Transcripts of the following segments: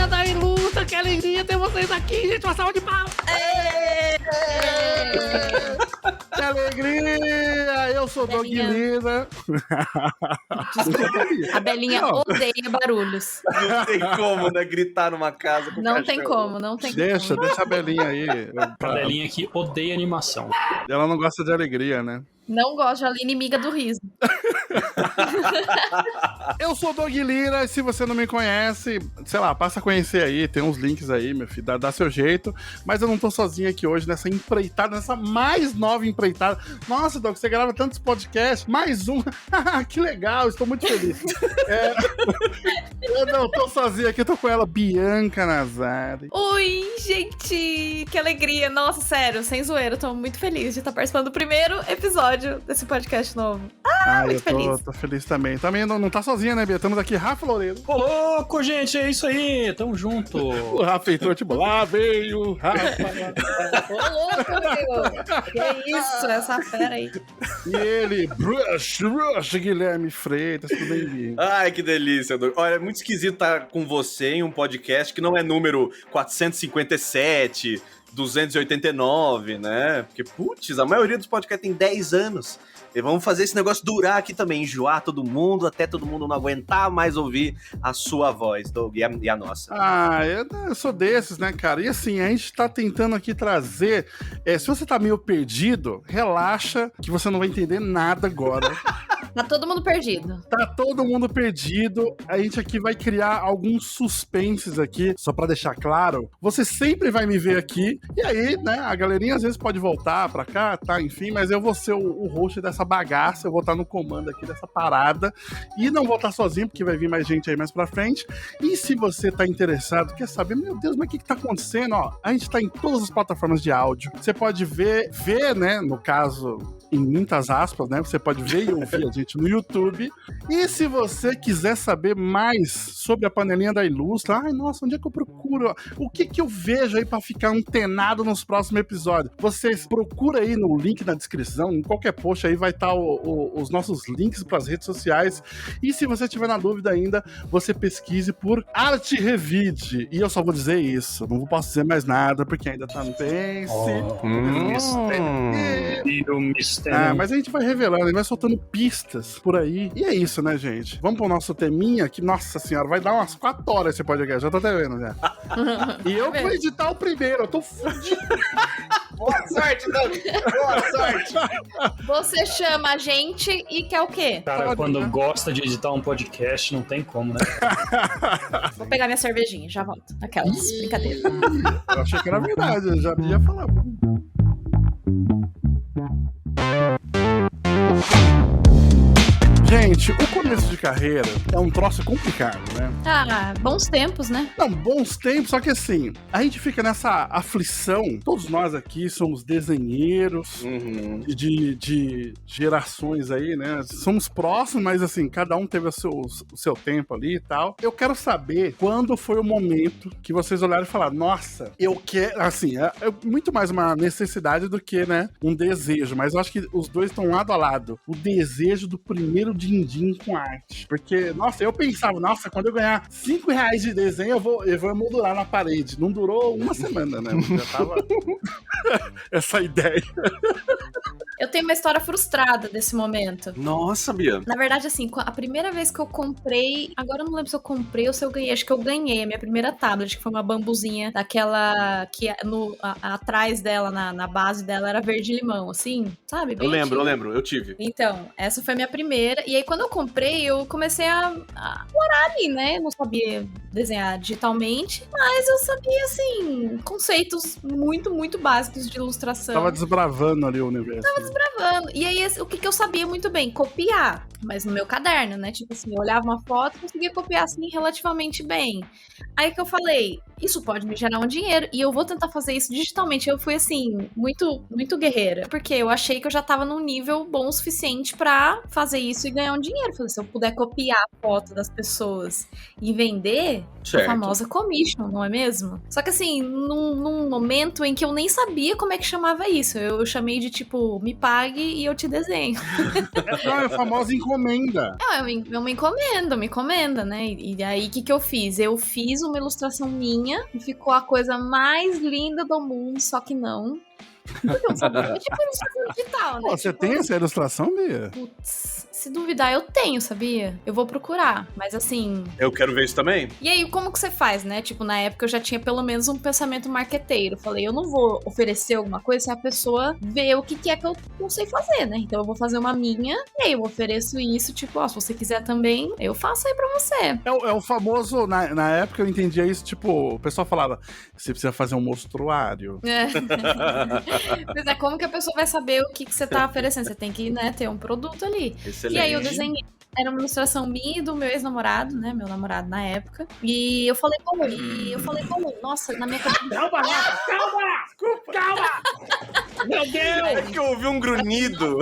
panelinha da Ilustra, que alegria ter vocês aqui, gente, uma salva de palmas. Que alegria! Eu sou o Doug Lira. A Belinha odeia barulhos. Não tem como, né? Gritar numa casa com Não cachorro. tem como, não tem Deixa como. a Belinha aí. A Belinha que odeia animação. Ela não gosta de alegria, né? Não gosto, ela é inimiga do riso. Eu sou o Doug Lira, e se você não me conhece, sei lá, passa a conhecer aí, tem uns links aí, meu filho, dá seu jeito. Mas eu não tô sozinho aqui hoje nessa empreitada, nessa mais nova empreitada. Nossa, Doug, você grava tantos podcasts, mais um. Que legal, estou muito feliz. Eu não tô sozinho aqui, tô com ela, Bianca Nazari. Oi, gente! Que alegria! Nossa, sério, sem zoeira, eu tô muito feliz de estar participando do primeiro episódio desse podcast novo. Muito feliz. Tô feliz também. Também não tá sozinha, né, Bia? Estamos aqui, Rafa Loureiro. Ô, louco, gente, é isso aí, tamo junto. O Rafa Heitor, tipo, lá veio o Rafa. Ô, louco, meu! Que isso, essa fera aí. E ele, Brush, Guilherme Freitas, tudo bem, Bia? Ai, que delícia, Doug. Olha, é muito esquisito estar com você em um podcast que não é número 457, 289, né? Porque, putz, a maioria dos podcasts tem 10 anos. E vamos fazer esse negócio durar aqui também, enjoar todo mundo, até todo mundo não aguentar mais ouvir a sua voz, Doug, e a nossa. Eu sou desses, né, cara? E assim, a gente tá tentando aqui trazer... se você tá meio perdido, relaxa, que você não vai entender nada agora. Tá todo mundo perdido. Tá todo mundo perdido. A gente aqui vai criar alguns suspenses aqui, só pra deixar claro. Você sempre vai me ver aqui, e aí, né, a galerinha às vezes pode voltar pra cá, tá, enfim, mas eu vou ser o host dessa bagaça, eu vou estar no comando aqui dessa parada, e não vou estar sozinho, porque vai vir mais gente aí mais pra frente. E se você tá interessado, quer saber, meu Deus, mas o que tá acontecendo? Ó, a gente tá em todas as plataformas de áudio. Você pode ver, né, no caso, em muitas aspas, né, você pode ver e ouvir a gente no YouTube. E se você quiser saber mais sobre a panelinha da Ilustra, ai, nossa, onde é que eu procuro? O que eu vejo aí pra ficar antenado nos próximos episódios? Você procura aí no link na descrição, em qualquer post aí vai estar os nossos links para as redes sociais. E se você tiver na dúvida ainda, você pesquise por Arte Revide. E eu só vou dizer isso, não posso dizer mais nada, porque ainda tá no mistério. Mas a gente vai revelando, a gente vai soltando pistas por aí. E é isso, né, gente? Vamos pro nosso teminha, que, nossa senhora, vai dar umas 4 horas esse podcast, já tô até vendo, já. E eu vou editar o primeiro, eu tô fudido. Boa sorte, Doug! Boa sorte! Você chama a gente e quer o quê? Cara, quando gosta de editar um podcast, não tem como, né? Vou pegar minha cervejinha, já volto. Aquelas, brincadeira. Eu achei que era verdade, eu já ia falar. Gente, o começo de carreira é um troço complicado, né? Bons tempos, né? Não, bons tempos, só que assim, a gente fica nessa aflição, todos nós aqui somos desenheiros de gerações aí, né? Somos próximos, mas assim, cada um teve o seu tempo ali e tal. Eu quero saber quando foi o momento que vocês olharam e falaram, nossa, eu quero, assim, é muito mais uma necessidade do que, né, um desejo, mas eu acho que os dois estão lado a lado. O desejo do primeiro din-din com arte. Porque, nossa, eu pensava, nossa, quando eu ganhar R$5 de desenho, eu vou emoldurar na parede. Não durou uma semana, né? Já tava essa ideia. Eu tenho uma história frustrada desse momento. Nossa, Bia. Na verdade, assim, a primeira vez que eu comprei, agora eu não lembro se eu comprei ou se eu ganhei, acho que eu ganhei a minha primeira tablet, que foi uma bambuzinha daquela que atrás dela, na base dela, era verde-limão, assim, sabe? Eu lembro, eu tive. Então, essa foi a minha primeira, e aí quando eu comprei, eu comecei a morar ali, né? Eu não sabia desenhar digitalmente, mas eu sabia, assim, conceitos muito, muito básicos de ilustração. Tava desbravando ali o universo. Desbravando. E aí, o que eu sabia muito bem? Copiar. Mas no meu caderno, né? Tipo assim, eu olhava uma foto e conseguia copiar, assim, relativamente bem. Aí que eu falei, isso pode me gerar um dinheiro e eu vou tentar fazer isso digitalmente. Eu fui, assim, muito, muito guerreira. Porque eu achei que eu já tava num nível bom o suficiente pra fazer isso e ganhar um dinheiro. Falei, se eu puder copiar a foto das pessoas e vender, fazer. Certo. A famosa commission, não é mesmo? Só que assim, num momento em que eu nem sabia como é que chamava isso. Eu chamei de tipo, me pague e eu te desenho. Não, é a famosa encomenda. É uma encomenda, né? E aí, o que eu fiz? Eu fiz uma ilustração minha e ficou a coisa mais linda do mundo, só que não. Porque eu sabia, é tipo ilustração digital, né? Pô, você Tipo, tem essa ilustração, Bia? putz, se duvidar, eu tenho, sabia? Eu vou procurar, mas assim... Eu quero ver isso também. E aí, como que você faz, né? Tipo, na época eu já tinha pelo menos um pensamento marqueteiro. Falei, eu não vou oferecer alguma coisa se a pessoa vê o que é que eu não sei fazer, né? Então eu vou fazer uma minha, e aí eu ofereço isso, tipo, ó, se você quiser também, eu faço aí pra você. É o famoso, na época eu entendia isso, tipo, o pessoal falava, você precisa fazer um mostruário. É. Mas é como que a pessoa vai saber o que você tá oferecendo? Você tem que, né, ter um produto ali. Excelente. E aí eu desenhei. Era uma ilustração minha e do meu ex-namorado, né? Meu namorado na época. E eu falei, nossa, na minha cabeça. Calma! Meu Deus! É que eu ouvi um grunhido.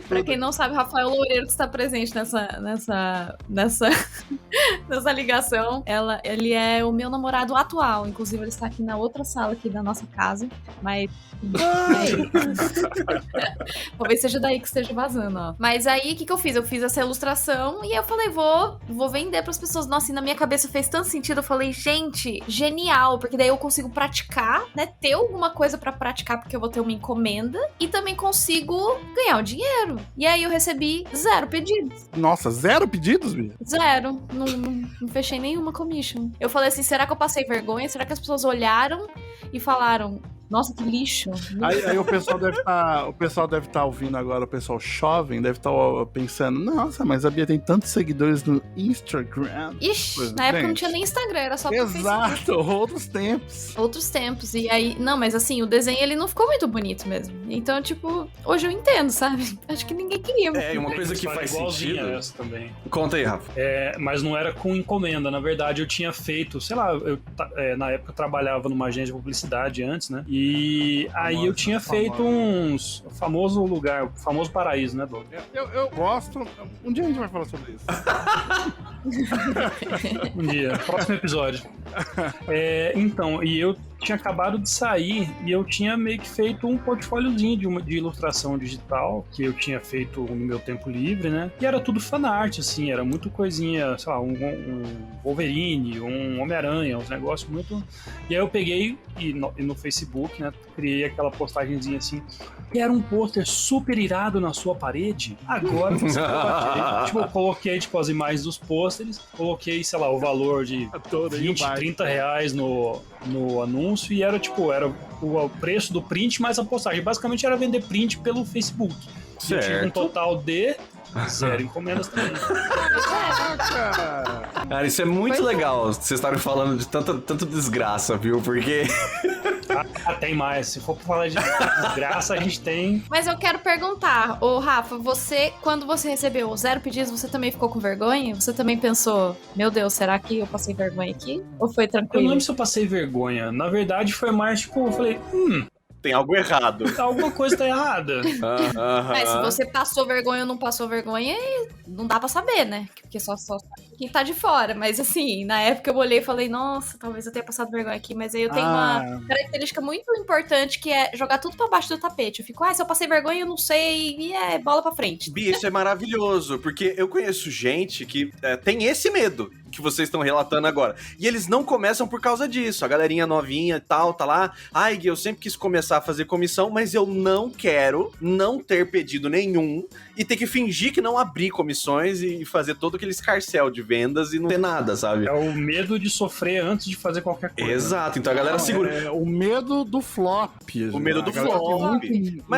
Pra quem não sabe, Rafael Loureiro, que está presente nessa ligação, ele é o meu namorado atual. Inclusive, ele está aqui na outra sala aqui da nossa casa. Mas. Talvez seja daí que esteja vazando, ó. Mas aí, o que eu fiz? Eu fiz essa ilustração e aí eu falei, vou vender pras pessoas. Nossa, e na minha cabeça fez tanto sentido. Eu falei, gente, genial, porque daí eu consigo praticar, né? Ter alguma coisa pra praticar, porque eu vou ter uma encomenda e também consigo ganhar o dinheiro. E aí eu recebi 0 pedidos. Nossa, 0 pedidos, Bia? 0. Não fechei nenhuma commission. Eu falei assim, será que eu passei vergonha? Será que as pessoas olharam e falaram... Nossa, que lixo. Aí o pessoal deve estar ouvindo agora, o pessoal jovem deve estar pensando, nossa, mas a Bia tem tantos seguidores no Instagram. Ixi, na época não tinha nem Instagram, era só pro Facebook. Exato, outros tempos. Outros tempos. E aí, não, mas assim, o desenho ele não ficou muito bonito mesmo. Então, tipo, hoje eu entendo, sabe? Acho que ninguém queria. É, uma coisa que faz sentido. Essa também. Conta aí, Rafa. Mas não era com encomenda. Na verdade, eu tinha feito, sei lá, na época eu trabalhava numa agência de publicidade antes, né? E aí eu tinha feito uns famoso lugar, famoso paraíso, né, Doug? Eu gosto. Um dia a gente vai falar sobre isso. Um dia, próximo episódio. Então, e eu tinha acabado de sair e eu tinha meio que feito um portfóliozinho de ilustração digital que eu tinha feito no meu tempo livre, né? E era tudo fanart, assim, era muito coisinha, sei lá, um Wolverine, um Homem-Aranha, uns negócios muito... E aí eu peguei e no Facebook, né, criei aquela postagenzinha assim, e era um pôster super irado na sua parede, agora você pode... Tipo, eu coloquei, tipo, as imagens dos pôsteres, coloquei, sei lá, o valor de 20, 30 reais no anúncio, e era tipo, era o preço do print mais a postagem. Basicamente era vender print pelo Facebook. E eu tive um total de 0 encomendas também. Cara, isso é muito legal, vocês estarem falando de tanta desgraça, viu? Porque... Tem mais. Se for pra falar de desgraça, a gente tem... Mas eu quero perguntar, ô Rafa, quando você recebeu 0 pedidos, você também ficou com vergonha? Você também pensou, meu Deus, será que eu passei vergonha aqui? Ou foi Eu tranquilo? não lembro se eu passei vergonha. Na verdade, foi mais tipo, eu falei, tem algo errado. alguma coisa tá errada. Mas se você passou vergonha ou não passou vergonha, não dá pra saber, né? Porque só sabe quem tá de fora. Mas assim, na época eu olhei e falei, nossa, talvez eu tenha passado vergonha aqui. Mas aí eu tenho uma característica muito importante que é jogar tudo pra baixo do tapete. Eu fico, se eu passei vergonha, eu não sei. E bola pra frente. Bia, isso é maravilhoso, porque eu conheço gente que tem esse medo que vocês estão relatando agora. E eles não começam por causa disso. A galerinha novinha e tal, tá lá. Ai, Gui, eu sempre quis começar a fazer comissão, mas eu não quero não ter pedido nenhum e ter que fingir que não abrir comissões e fazer todo aquele escarcéu de vendas e não ter nada, sabe? É o medo de sofrer antes de fazer qualquer coisa. Exato, então a galera segura. É o medo do flop. O medo do flop.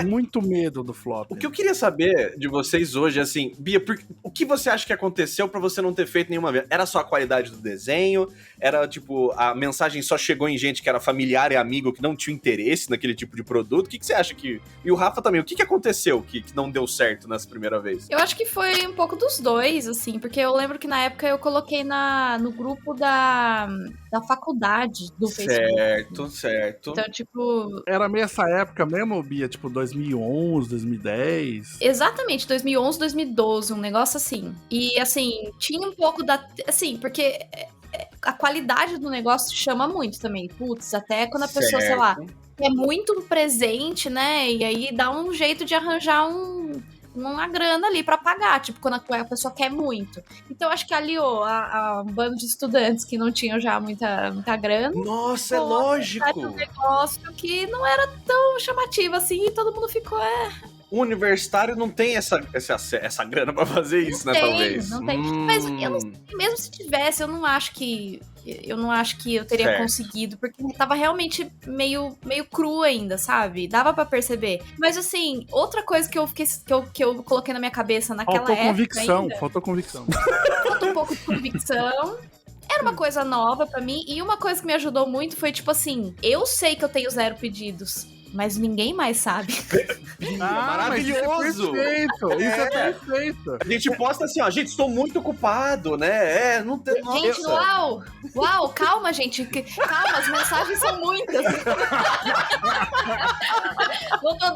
Muito medo do flop. O que eu queria saber de vocês hoje, assim, Bia, o que você acha que aconteceu pra você não ter feito nenhuma vez? Era só a qualidade do desenho? Era, tipo, a mensagem só chegou em gente que era familiar e amigo, que não tinha interesse naquele tipo de produto? O que você acha que... E o Rafa também, o que aconteceu que não deu certo nessa primeira vez? Eu acho que foi um pouco dos dois, assim, porque eu lembro que na época eu coloquei no grupo da faculdade do Facebook. Certo. Então, tipo... Era meio essa época mesmo, Bia? Tipo, 2011, 2010? Exatamente, 2011, 2012, um negócio assim. E, assim, tinha um pouco da... Assim, assim, porque a qualidade do negócio chama muito também. Putz, até quando a pessoa, sei lá, é muito presente, né? E aí dá um jeito de arranjar uma grana ali pra pagar, tipo, quando a pessoa quer muito. Então, acho que aliou um bando de estudantes que não tinham já muita grana. Nossa, é lógico! Um negócio que não era tão chamativo assim e todo mundo ficou, O universitário não tem essa grana pra fazer isso, né, talvez. Não tem. Mas eu não sei, mesmo se tivesse, eu não acho que eu teria conseguido, porque tava realmente meio cru ainda, sabe? Dava pra perceber. Mas assim, outra coisa que eu coloquei na minha cabeça naquela época Faltou convicção. Faltou um pouco de convicção. Era uma coisa nova pra mim, e uma coisa que me ajudou muito foi, tipo assim, eu sei que eu tenho 0 pedidos, mas ninguém mais sabe. Maravilhoso! Isso é perfeito. A gente posta assim, ó, gente, estou muito ocupado, né? Não tem... Gente, uau, calma, gente. Calma, as mensagens são muitas. Não tô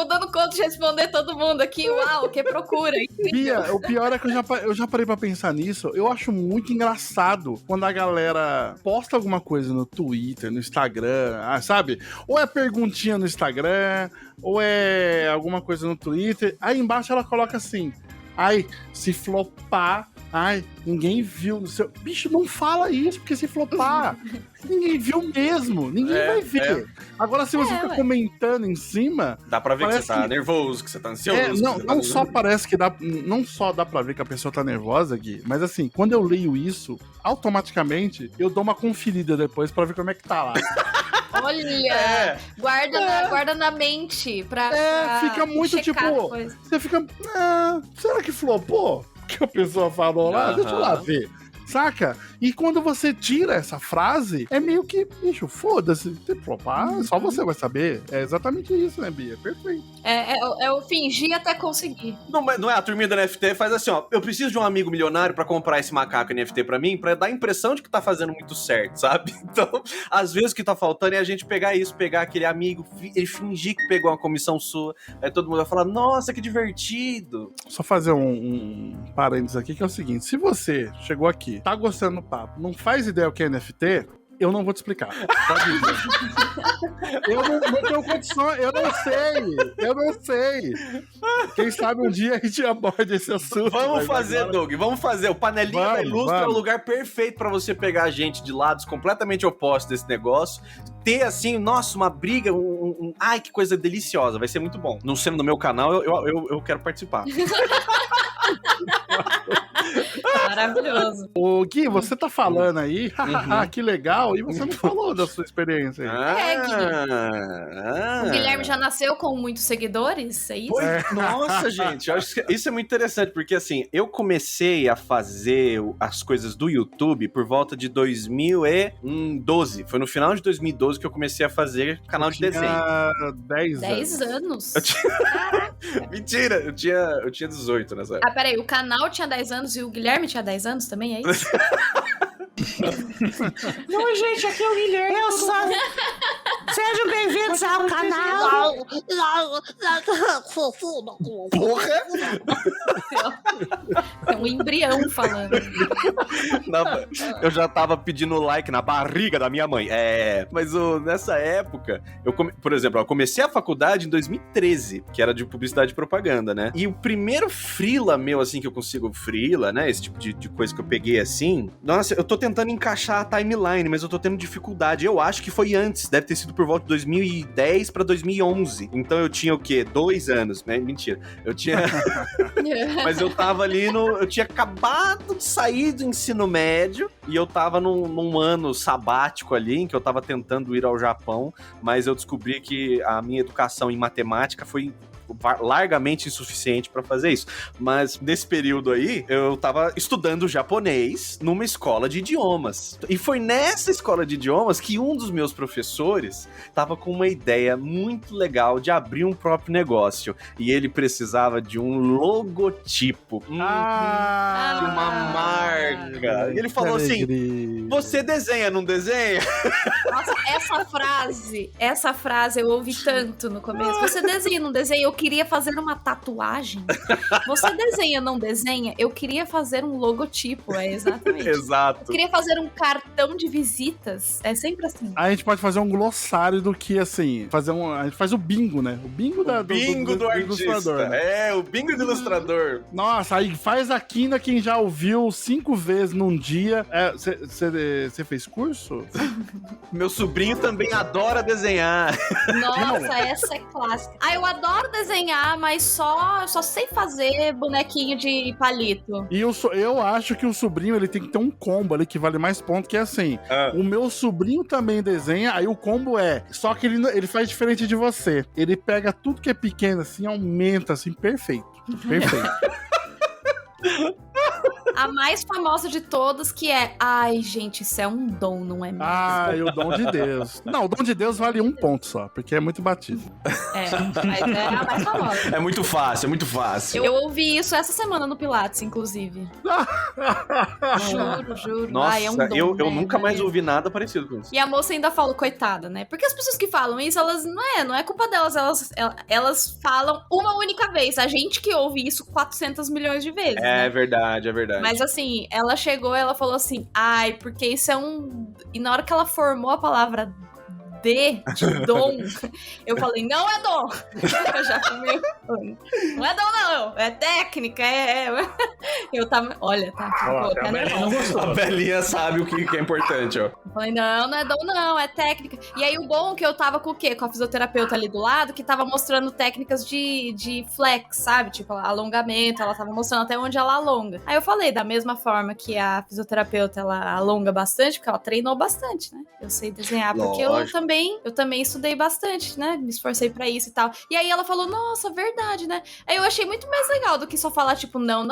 dando conta de responder todo mundo aqui. Uau, que procura. Bia, o pior é que eu já parei pra pensar nisso. Eu acho muito engraçado quando a galera posta alguma coisa no Twitter, no Instagram, sabe? Ou é perguntinha no Instagram, ou é alguma coisa no Twitter. Aí embaixo ela coloca assim: ai, se flopar, ai, ninguém viu no seu... Bicho, não fala isso, porque se flopar, ninguém viu mesmo, ninguém vai ver. Agora, se você fica comentando em cima... Dá pra ver que você tá nervoso, que você tá ansioso. Não só parece que dá... Não só dá pra ver que a pessoa tá nervosa, Gui, mas assim, quando eu leio isso, automaticamente, eu dou uma conferida depois pra ver como é que tá lá. Olha, guarda na mente pra fica muito tipo, depois. Você fica, será que flopou? Que a pessoa falou lá? Deixa eu lá ver. Saca? E quando você tira essa frase, é meio que, bicho, foda-se. Se flopar, só você vai saber. É exatamente isso, né, Bia? Perfeito. É o fingir até conseguir. Não é, a turminha do NFT faz assim, ó, eu preciso de um amigo milionário pra comprar esse macaco NFT pra mim, pra dar a impressão de que tá fazendo muito certo, sabe? Então, às vezes o que tá faltando é a gente pegar aquele amigo, ele fingir que pegou uma comissão sua, aí todo mundo vai falar, nossa, que divertido. Só fazer um parênteses aqui, que é o seguinte, se você chegou aqui, tá gostando do papo, não faz ideia o que é NFT, eu não vou te explicar. Pode ir. Eu não tenho condições, eu não sei. Quem sabe um dia a gente aborda esse assunto. Vamos fazer, Doug, vamos fazer. O Panelinha da Ilustra é o lugar perfeito pra você pegar gente de lados completamente opostos desse negócio, ter assim, nossa, uma briga, ai, que coisa deliciosa, vai ser muito bom. Não sendo no meu canal, eu quero participar. Maravilhoso. Ô, Gui, você tá falando aí, que legal, e você não falou da sua experiência aí. Gui. O Guilherme já nasceu com muitos seguidores, é isso? Nossa, gente, eu acho que isso é muito interessante, porque assim, eu comecei a fazer as coisas do YouTube por volta de 2012. Foi no final de 2012 que eu comecei a fazer canal de desenho. 10 anos. Mentira, eu tinha 18 nessa época. Peraí, o canal tinha 10 anos e o Guilherme tinha 10 anos também, é isso? Não, gente, aqui é o Guilherme. Eu sou... Sejam bem-vindos ao canal. Porra! É um embrião falando. Não, eu já tava pedindo like na barriga da minha mãe. Mas nessa época, por exemplo, eu comecei a faculdade em 2013, que era de publicidade e propaganda, né? E o primeiro freela meu, assim, que eu consigo né? Esse tipo de coisa que eu peguei, assim... Nossa, eu tô tentando encaixar a timeline, mas eu tô tendo dificuldade. Eu acho que foi antes, deve ter sido por volta de 2010 pra 2011. Então eu tinha o quê? 2 anos, né? Mentira. Eu tinha... Mas eu tava ali eu tinha acabado de sair do ensino médio e eu tava num ano sabático ali, em que eu tava tentando ir ao Japão, mas eu descobri que a minha educação em matemática foi largamente insuficiente pra fazer isso. Mas nesse período aí, eu tava estudando japonês numa escola de idiomas. E foi nessa escola de idiomas que um dos meus professores tava com uma ideia muito legal de abrir um próprio negócio. E ele precisava de um logotipo. De uma marca. cara. E ele falou assim, você desenha, não desenha? Nossa, essa frase eu ouvi tanto no começo. Você desenha, não desenha? Eu queria fazer uma tatuagem. Você desenha, não desenha? Eu queria fazer um logotipo, exatamente. Exato. Eu queria fazer um cartão de visitas. É sempre assim. A gente pode fazer um glossário do que, assim, a gente faz o bingo, né? O bingo do artista. Ilustrador, né? É, o bingo do ilustrador. Nossa, aí faz a quina quem já ouviu 5 vezes num dia. Você fez curso? Meu sobrinho também adora desenhar. Nossa, essa é clássica. Ah, eu adoro desenhar, mas só sei fazer bonequinho de palito. E eu acho que o sobrinho, ele tem que ter um combo ali que vale mais ponto, que é assim, o meu sobrinho também desenha, aí o combo só que ele faz diferente de você. Ele pega tudo que é pequeno assim, aumenta assim, perfeito. Perfeito. A mais famosa de todas que é, ai, gente, isso é um dom, não é mesmo? Ai, o dom de Deus. Não, o dom de Deus vale 1 ponto só, porque é muito batido. Mas é a mais famosa. É muito fácil, é muito fácil. Eu ouvi isso essa semana no Pilates, inclusive. Juro. Nossa, ai, é um dom, eu né? nunca mais ouvi nada parecido com isso. E a moça ainda falou, coitada, né? Porque as pessoas que falam isso, elas não é culpa delas, elas falam uma única vez. A gente que ouve isso 400 milhões de vezes, né? É verdade, é verdade. Mas assim, ela chegou, ela falou assim, ai, porque isso é um... E na hora que ela formou a palavra de dom, eu falei, não é dom. Eu já fui não é dom, não. É técnica, Eu tava... Olha, tá. A Belinha não gostou. A Belinha sabe o que é importante, ó. Eu falei, não é dom, não. É técnica. E aí, o bom é que eu tava com o quê? Com a fisioterapeuta ali do lado, que tava mostrando técnicas de flex, sabe? Tipo, alongamento. Ela tava mostrando até onde ela alonga. Aí eu falei, da mesma forma que a fisioterapeuta, ela alonga bastante, porque ela treinou bastante, né? Eu sei desenhar, porque eu também estudei bastante, né? Me esforcei pra isso e tal. E aí ela falou, nossa, verdade, né? Aí eu achei muito mais legal do que só falar, tipo, não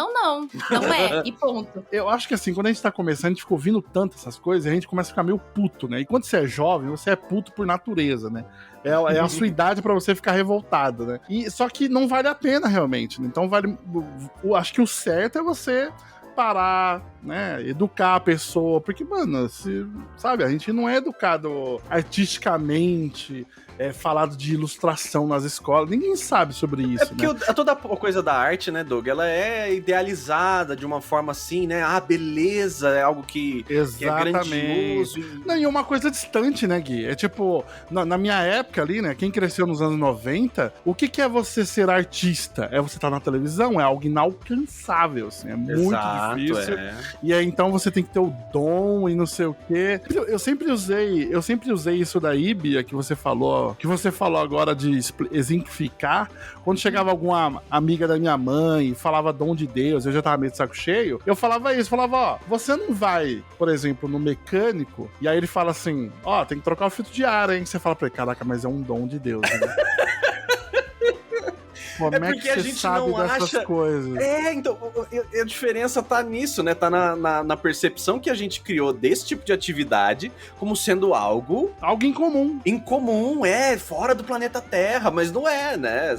é, e ponto. Eu acho que assim, quando a gente tá começando, a gente fica ouvindo tanto essas coisas, a gente começa a ficar meio puto, né? E quando você é jovem, você é puto por natureza, né? É a sua idade pra você ficar revoltado, né? Só que não vale a pena, realmente, né? Então acho que o certo é você parar, né, educar a pessoa, porque, mano, sabe, a gente não é educado artisticamente, falado de ilustração nas escolas, ninguém sabe sobre isso, porque né? Toda a coisa da arte, né, Doug, ela é idealizada de uma forma assim, né, beleza, é algo que é grandioso. Não, e uma coisa distante, né, Gui? É tipo, na minha época ali, né, quem cresceu nos anos 90, o que é você ser artista? É você estar na televisão? É algo inalcançável, assim, é muito difícil. E aí, então, você tem que ter o dom e não sei o quê. Eu sempre usei isso daí, Bia, que você falou agora de exemplificar. Quando chegava alguma amiga da minha mãe, falava dom de Deus, eu já tava meio de saco cheio, eu falava isso, ó, você não vai, por exemplo, no mecânico, e aí ele fala assim, ó, tem que trocar o filtro de ar, hein? Você fala pra ele, caraca, mas é um dom de Deus, né? Como é que a gente sabe dessas coisas? Então, a diferença tá nisso, né? Tá na percepção que a gente criou desse tipo de atividade como sendo algo incomum. Incomum, fora do planeta Terra, mas não é, né?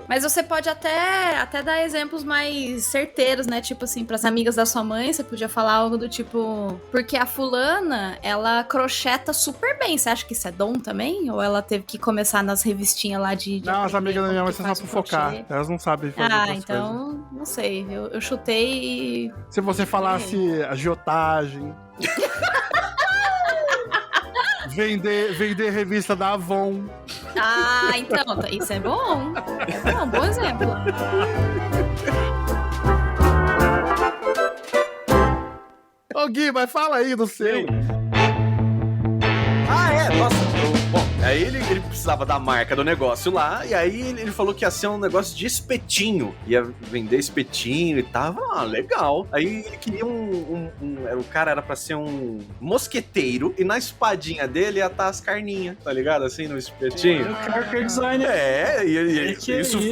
Mas você pode até dar exemplos mais certeiros, né? Tipo assim, pras amigas da sua mãe, você podia falar algo do tipo, porque a fulana, ela crocheta super bem. Você acha que isso é dom também? Ou ela teve que começar nas revistinhas lá de não, as amigas da minha mãe são só fofocar. Elas não sabem fazer então, coisas. Não sei. Eu chutei e... Se você falasse agiotagem... vender revista da Avon. Então, isso é bom. Bom exemplo. Ô Gui, mas fala aí do seu. Nossa, bom, aí ele precisava da marca do negócio lá, e aí ele falou que ia ser um negócio de espetinho, ia vender espetinho e tava, legal. Aí ele queria o cara era pra ser um mosqueteiro, e na espadinha dele ia estar as carninhas, tá ligado? Assim, no espetinho. O character design.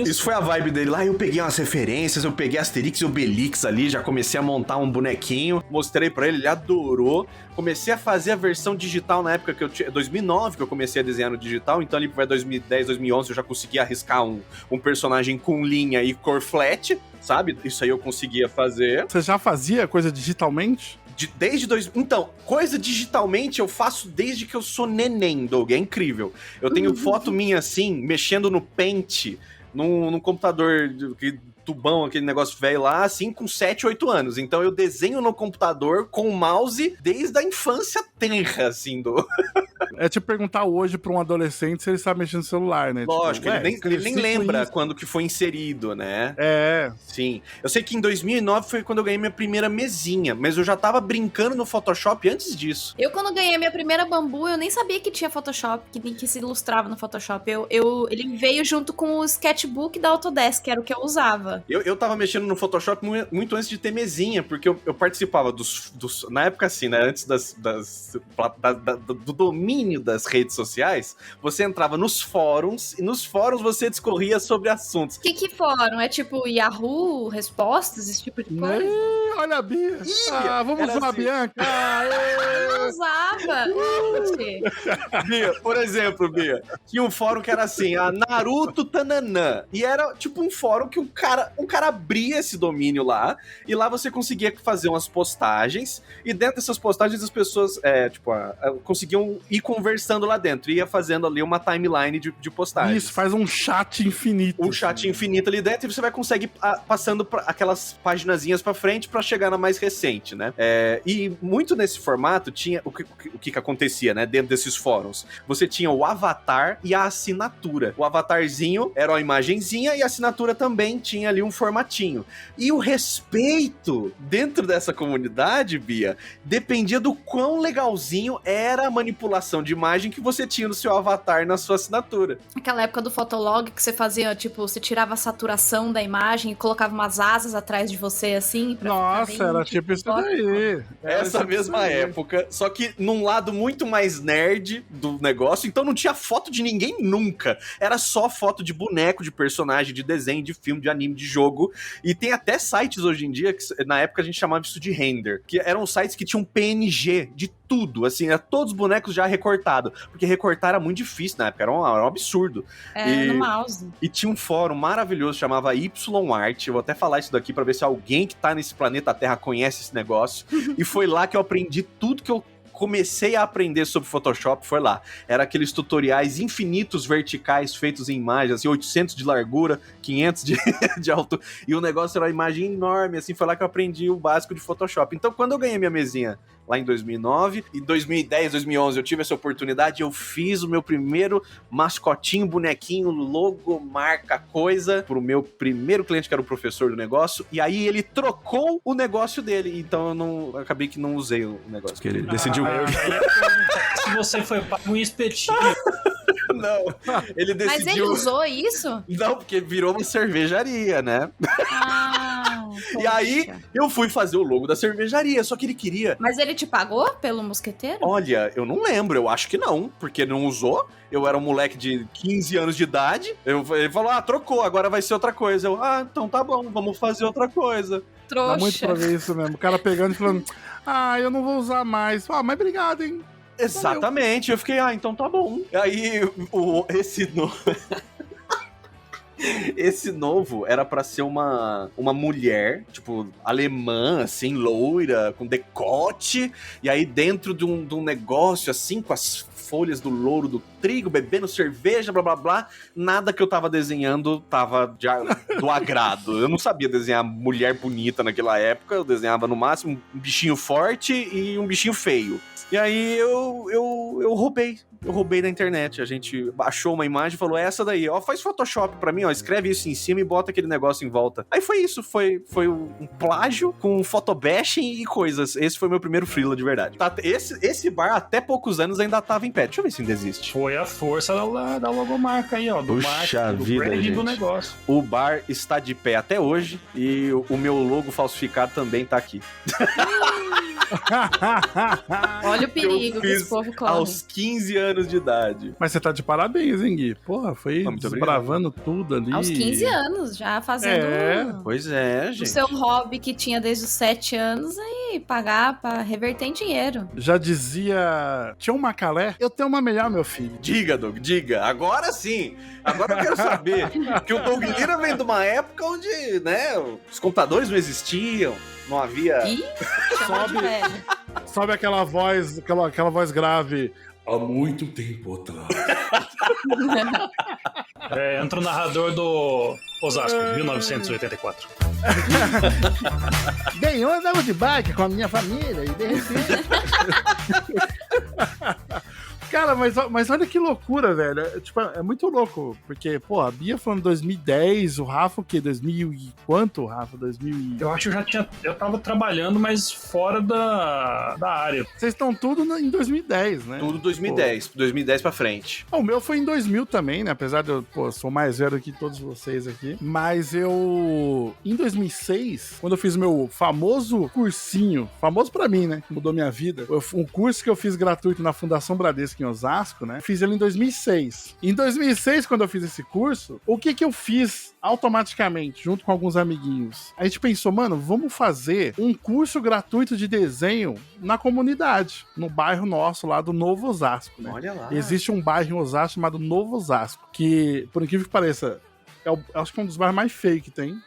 Isso foi a vibe dele lá, eu peguei umas referências, eu peguei Asterix e Obelix ali, já comecei a montar um bonequinho, mostrei pra ele adorou. Comecei a fazer a versão digital na época que eu tinha... 2009 que eu comecei a desenhar no digital, então ali pra 2010, 2011 eu já conseguia arriscar um personagem com linha e cor flat, sabe? Isso aí eu conseguia fazer. Você já fazia coisa digitalmente? Então, coisa digitalmente eu faço desde que eu sou neném, Doug. É incrível. Eu tenho foto minha assim, mexendo no Paint, num computador tubão, aquele negócio velho lá, assim, com 7, 8 anos. Então eu desenho no computador com o mouse desde a infância tenra, assim, É tipo perguntar hoje pra um adolescente se ele sabe mexer no celular, né? Lógico, tipo, ele nem lembra quando que foi inserido, né? É. Sim. Eu sei que em 2009 foi quando eu ganhei minha primeira mesinha, mas eu já tava brincando no Photoshop antes disso. Eu, quando ganhei a minha primeira bambu, eu nem sabia que tinha Photoshop, que se ilustrava no Photoshop. Ele veio junto com o sketchbook da Autodesk, que era o que eu usava. Eu tava mexendo no Photoshop muito antes de ter mesinha, porque eu participava dos na época assim, né, antes do domínio das redes sociais, você entrava nos fóruns, e nos fóruns você discorria sobre assuntos. O que fórum? É tipo Yahoo, respostas, esse tipo de coisa? Olha a Bia. Vamos usar assim. a Bianca. Eu usava. Bia, por exemplo, Bia, tinha um fórum que era assim, a Naruto Tananã, e era tipo um fórum que um cara abria esse domínio lá, e lá você conseguia fazer umas postagens, e dentro dessas postagens as pessoas, conseguiam ir conversando lá dentro, ia fazendo ali uma timeline de postagens. Isso, faz um chat infinito. Um chat infinito ali dentro, e você vai conseguir passando aquelas paginazinhas pra frente pra chegar na mais recente, né? E muito nesse formato tinha o que acontecia, né? Dentro desses fóruns. Você tinha o avatar e a assinatura. O avatarzinho era uma imagenzinha e a assinatura também tinha ali um formatinho. E o respeito dentro dessa comunidade, Bia, dependia do quão legalzinho era a manipulação de imagem que você tinha no seu avatar na sua assinatura. Aquela época do Fotolog que você fazia, tipo, você tirava a saturação da imagem e colocava umas asas atrás de você, assim. Nossa, era tipo isso daí. Essa mesma época, só que num lado muito mais nerd do negócio, então não tinha foto de ninguém nunca. Era só foto de boneco, de personagem, de desenho, de filme, de anime, de jogo. E tem até sites hoje em dia, que na época a gente chamava isso de render, que eram sites que tinham PNG de tudo, assim, era todos os bonecos já recortados, porque recortar era muito difícil na época, era um absurdo. No mouse. E tinha um fórum maravilhoso, chamava YArt, eu vou até falar isso daqui pra ver se alguém que tá nesse planeta Terra conhece esse negócio, e foi lá que eu aprendi tudo que eu comecei a aprender sobre Photoshop, foi lá. Era aqueles tutoriais infinitos verticais feitos em imagens, assim, 800 de largura, 500 de altura, e o negócio era uma imagem enorme, assim, foi lá que eu aprendi o básico de Photoshop. Então, quando eu ganhei minha mesinha lá em 2009, em 2010, 2011 eu tive essa oportunidade, eu fiz o meu primeiro mascotinho, bonequinho, logo, marca, coisa, pro meu primeiro cliente, que era o professor do negócio, e aí ele trocou o negócio dele, então eu acabei que não usei o negócio, porque ele decidiu... Eu já ia perguntar se você foi pago um espetinho. Não, ele decidiu... Mas ele usou isso? Não, porque virou uma cervejaria, né? E aí, eu fui fazer o logo da cervejaria, só que ele queria... Mas ele te pagou pelo mosqueteiro? Olha, eu não lembro, eu acho que não, porque não usou. Eu era um moleque de 15 anos de idade. Ele falou, trocou, agora vai ser outra coisa. Eu, então tá bom, vamos fazer outra coisa. Trouxa. Dá muito pra ver isso mesmo. O cara pegando e falando, eu não vou usar mais. Mas obrigado, hein? Exatamente, valeu. Eu fiquei, então tá bom. Aí, esse novo era pra ser uma mulher, tipo, alemã, assim, loira, com decote, e aí dentro de um negócio, assim, com as folhas do louro do trigo, bebendo cerveja, blá blá blá, nada que eu tava desenhando tava do agrado. Eu não sabia desenhar mulher bonita naquela época, eu desenhava no máximo um bichinho forte e um bichinho feio. E aí eu roubei da internet. A gente achou uma imagem e falou, essa daí, faz Photoshop pra mim, escreve isso em cima e bota aquele negócio em volta. Aí foi isso, foi um plágio com photobashing e coisas. Esse foi meu primeiro freela de verdade. Esse bar, até poucos anos, ainda tava em pé. Deixa eu ver se ainda existe. Foi a força da logomarca aí, do Puxa do vida, branding gente. do negócio. O bar está de pé até hoje e o meu logo falsificado também tá aqui. Olha o perigo que esse povo corre. Aos 15 anos de idade. Mas você tá de parabéns, hein, Gui? Porra, foi desbravando tudo ali. Aos 15 anos, já fazendo... Pois é, gente. O seu hobby que tinha desde os 7 anos, aí pagar pra reverter em dinheiro. Já dizia... Tinha um Macalé? Eu tenho uma melhor, meu filho. Diga, Doug, diga. Agora sim. Agora eu quero saber. Que o Doug Lira vem de uma época onde, né, os computadores não existiam. Não havia... Ih, chamou de Sobe. velho. Sobe aquela voz grave. Há muito tempo atrás. Entra o narrador do Osasco, 1984. Bem, eu andava de bike com a minha família e de repente... Cara, mas olha que loucura, velho. É muito louco, porque, pô, a Bia falando 2010, o Rafa o quê? 2000 e quanto, Rafa? 2000 e... Eu acho que eu tava trabalhando, mas fora da área. Vocês estão tudo em 2010, né? Tudo 2010, 2010 pra frente. O meu foi em 2000 também, né? Apesar de eu, sou mais velho que todos vocês aqui. Mas eu, em 2006, quando eu fiz o meu famoso cursinho, famoso pra mim, né? Que mudou minha vida. Um curso que eu fiz gratuito na Fundação Bradesco em Osasco, né? Fiz ele em 2006. Em 2006, quando eu fiz esse curso, o que eu fiz automaticamente, junto com alguns amiguinhos? A gente pensou, mano, vamos fazer um curso gratuito de desenho na comunidade, no bairro nosso lá do Novo Osasco, né? Olha lá. Existe um bairro em Osasco chamado Novo Osasco, que, por incrível que pareça, acho que é um dos bairros mais feios que tem.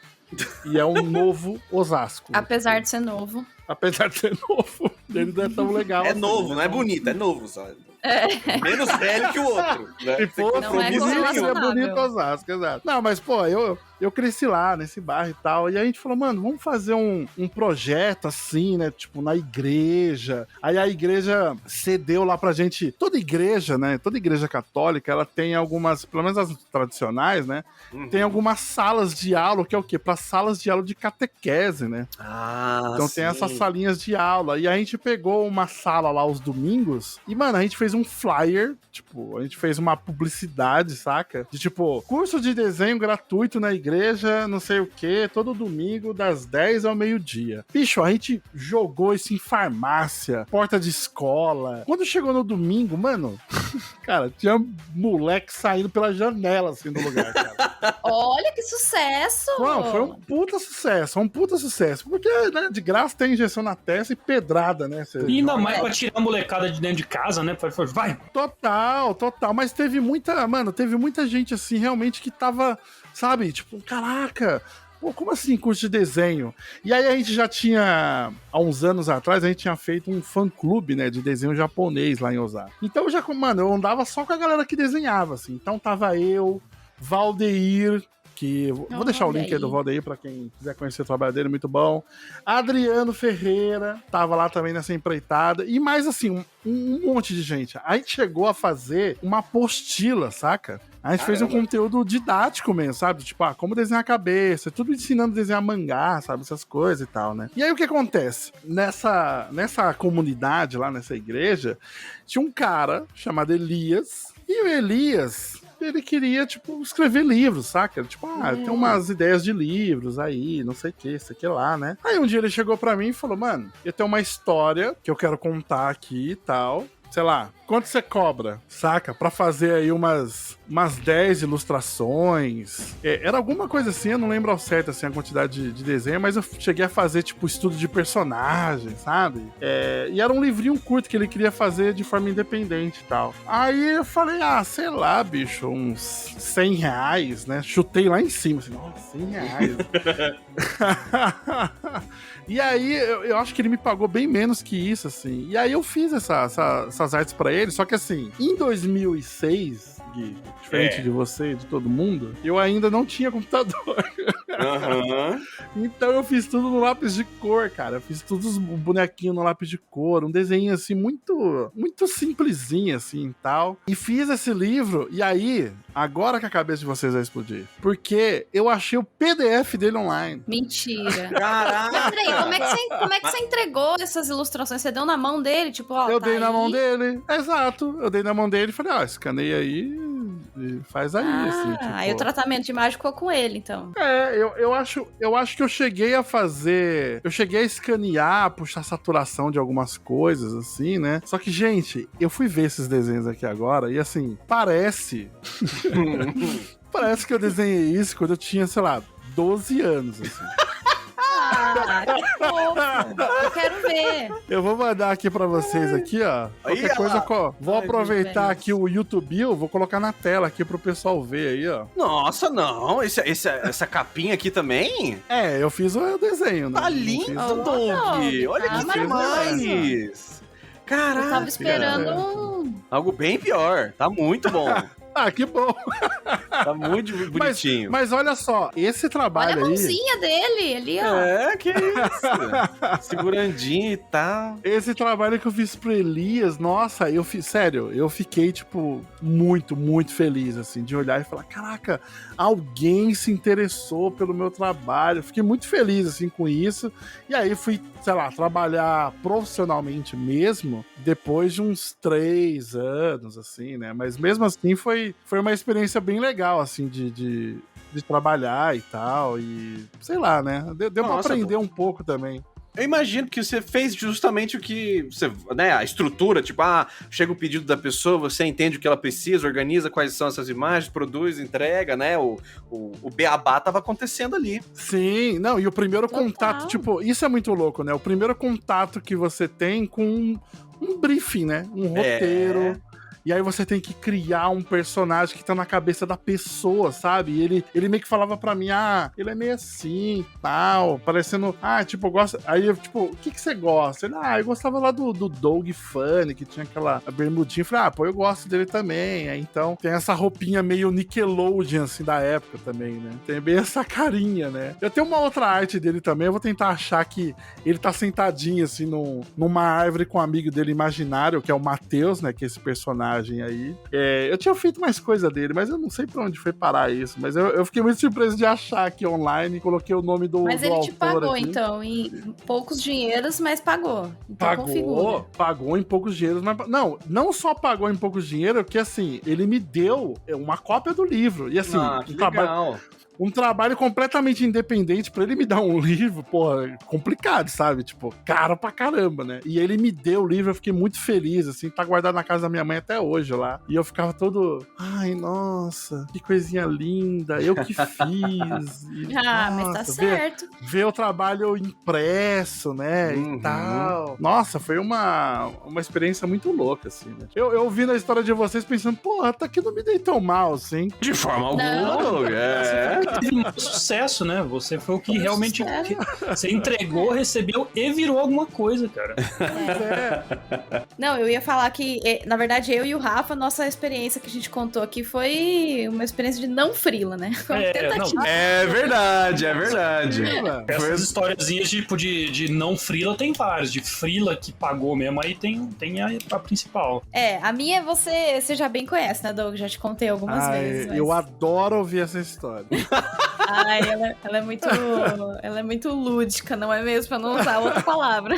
E é um Novo Osasco. Apesar de ser novo. Apesar de ser novo, ele não é tão legal. É assim, novo, né? não é bonito, é novo só. Menos velho que o outro. Né? Se fosse Não é bonito, seria correlacionável. bonito Osasco, exato. Não, mas, pô, eu cresci lá, nesse bairro e tal, e aí a gente falou, mano, vamos fazer um projeto assim, né, tipo, na igreja. Aí a igreja cedeu lá pra gente, toda igreja, né, toda igreja católica, ela tem algumas, pelo menos as tradicionais, né, tem algumas salas de aula, que é o quê? Pra salas de aula de catequese, né. Então tem essas salinhas de aula, e a gente pegou uma sala lá aos domingos, e, mano, a gente fez um flyer, tipo, a gente fez uma publicidade, saca? De, tipo, curso de desenho gratuito na igreja, não sei o que, todo domingo, das 10 ao meio-dia. Bicho, a gente jogou isso em farmácia, porta de escola. Quando chegou no domingo, mano, cara, tinha moleque saindo pela janela, assim, do lugar, cara. Olha que sucesso! Não, foi um puta sucesso. Porque, né, de graça tem injeção na testa e pedrada, né? Você E ainda joga. mais pra tirar a molecada de dentro de casa, né? Vai! Total. Mas teve muita gente, assim, realmente que tava, sabe? Tipo, caraca, pô, como assim curso de desenho? E aí a gente já tinha, há uns anos atrás, a gente tinha feito um fã-clube, né, de desenho japonês lá em Osasco. Então, eu andava só com a galera que desenhava, assim. Então tava eu, Valdeir, que vou deixar o link aí do Valdeir pra quem quiser conhecer o trabalho dele, muito bom. Adriano Ferreira tava lá também nessa empreitada. E mais assim, um monte de gente. A gente chegou a fazer uma apostila, saca? A gente fez um conteúdo didático mesmo, sabe? Tipo, como desenhar a cabeça, tudo ensinando a desenhar mangá, sabe? Essas coisas e tal, né? E aí o que acontece? Nessa comunidade lá, nessa igreja, tinha um cara chamado Elias. E o Elias, ele queria, tipo, escrever livros, saca? Tipo, tem umas ideias de livros aí, não sei o que, isso aqui lá, né? Aí um dia ele chegou pra mim e falou, mano, eu tenho uma história que eu quero contar aqui e tal. Sei lá, quanto você cobra, saca? Pra fazer aí umas 10 ilustrações. Era alguma coisa assim, eu não lembro ao certo, assim, a quantidade de desenho, mas eu cheguei a fazer, tipo, estudo de personagem, sabe? E era um livrinho curto que ele queria fazer de forma independente e tal. Aí eu falei, sei lá, bicho, uns 100 reais, né? Chutei lá em cima, assim, nossa, 100 reais. E aí, eu acho que ele me pagou bem menos que isso, assim. E aí eu fiz essas artes pra ele, só que assim, em 2006, Gui, diferente de você e de todo mundo, eu ainda não tinha computador. Então eu fiz tudo no lápis de cor, cara. Eu fiz tudo os bonequinhos no lápis de cor, um desenho assim, muito, muito simplesinho, assim, e tal. E fiz esse livro, e aí, agora que a cabeça de vocês vai explodir. Porque eu achei o PDF dele online. Mentira. Caraca! Mas peraí, como é que você entregou essas ilustrações? Você deu na mão dele? Tipo, ó, Eu tá dei na aí. mão dele, exato. Eu dei na mão dele e falei, escaneia aí e faz aí, assim. Tipo... Aí o tratamento de imagem ficou com ele, então. Eu acho que eu cheguei a fazer... Eu cheguei a escanear, puxar saturação de algumas coisas, assim, né? Só que, gente, eu fui ver esses desenhos aqui agora e, assim, parece... parece que eu desenhei isso quando eu tinha, sei lá, 12 anos, assim. Que fofo. Eu quero ver você. Eu vou mandar aqui pra vocês aqui, ó. Qualquer Aí, coisa, ó. vou aproveitar aqui o YouTube, vou colocar na tela aqui pro pessoal ver aí, ó. Nossa, não. Essa capinha aqui também? Eu fiz o desenho, né? Tá Não lindo, fiz- Doug. Olha Tá que maravilhoso. demais. Caraca. Eu tava esperando. Algo bem pior. Tá muito bom. Ah, que bom. Tá muito bonitinho. Mas olha só, esse Olha trabalho a aí... mãozinha dele ali, ó. É, que isso. Segurandinho e tal. Esse trabalho que eu fiz pro Elias, nossa, sério, eu fiquei, tipo, muito, muito feliz, assim, de olhar e falar, caraca, alguém se interessou pelo meu trabalho. Eu fiquei muito feliz, assim, com isso. E aí fui, sei lá, trabalhar profissionalmente mesmo, depois de uns 3 anos, assim, né? Mas mesmo assim foi uma experiência bem legal, assim, de trabalhar e tal. E, sei lá, né? Deu pra Nossa, aprender um pouco também. Eu imagino que você fez justamente o que você, né, a estrutura, tipo, chega o pedido da pessoa, você entende o que ela precisa, organiza quais são essas imagens, produz, entrega, né, o beabá tava acontecendo ali. Sim, não, e o primeiro Total. contato, tipo, isso é muito louco, né? O primeiro contato que você tem com um briefing, né? Um roteiro. E aí você tem que criar um personagem que tá na cabeça da pessoa, sabe? E ele meio que falava pra mim, ele é meio assim, tal, parecendo, tipo, eu gosto... Aí eu, tipo, o que você gosta? Ele, eu gostava lá do Doug Funny, que tinha aquela bermudinha. Eu falei, pô, eu gosto dele também. Aí, então, tem essa roupinha meio Nickelodeon, assim, da época também, né? Tem bem essa carinha, né? Eu tenho uma outra arte dele também, eu vou tentar achar que ele tá sentadinho, assim, numa árvore com um amigo dele imaginário, que é o Matheus, né? Que é esse personagem aí. Eu tinha feito mais coisa dele, mas eu não sei pra onde foi parar isso. Mas eu fiquei muito surpreso de achar aqui online. Coloquei o nome do Mas do ele autor te pagou, aqui. então, em poucos dinheiros, mas pagou. Então configura. Pagou em poucos dinheiros, mas não só pagou em poucos dinheiros, porque assim, ele me deu uma cópia do livro. E assim, Que legal. um trabalho completamente independente pra ele me dar um livro, porra, complicado, sabe? Tipo, caro pra caramba, né? E ele me deu o livro, eu fiquei muito feliz, assim, tá guardado na casa da minha mãe até hoje lá. E eu ficava todo, nossa, que coisinha linda, eu que fiz. E, Mas tá certo. Ver o trabalho impresso, né, e tal. Nossa, foi uma experiência muito louca, assim, né? Eu ouvindo a história de vocês pensando, porra, até que não me dei tão mal, assim. De forma Não. alguma, Teve um sucesso, né? Você foi o que realmente você entregou, recebeu e virou alguma coisa, cara. Não, eu ia falar que, na verdade, eu e o Rafa, nossa experiência que a gente contou aqui foi uma experiência de não frila, né? Foi uma tentativa. É verdade, é verdade. Essas historiazinhas tipo de não frila tem várias. De frila que pagou mesmo, aí tem a principal. A minha você já bem conhece, né, Doug? Já te contei algumas vezes. Mas... Eu adoro ouvir essa história. Ela é muito lúdica, não é mesmo? Pra não usar outra palavra.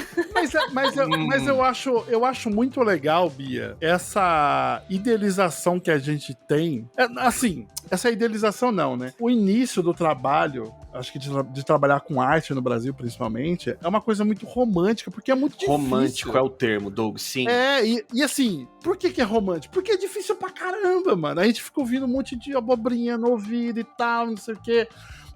Mas eu acho muito legal, Bia, essa idealização que a gente tem. Assim, essa idealização não, né? O início do trabalho, acho que de trabalhar com arte no Brasil, principalmente, é uma coisa muito romântica, porque é muito difícil. Romântico é o termo, Doug, sim. E assim, por que é romântico? Porque é difícil pra caramba, mano. A gente fica ouvindo um monte de abobrinha no ouvido e tal, não sei o quê.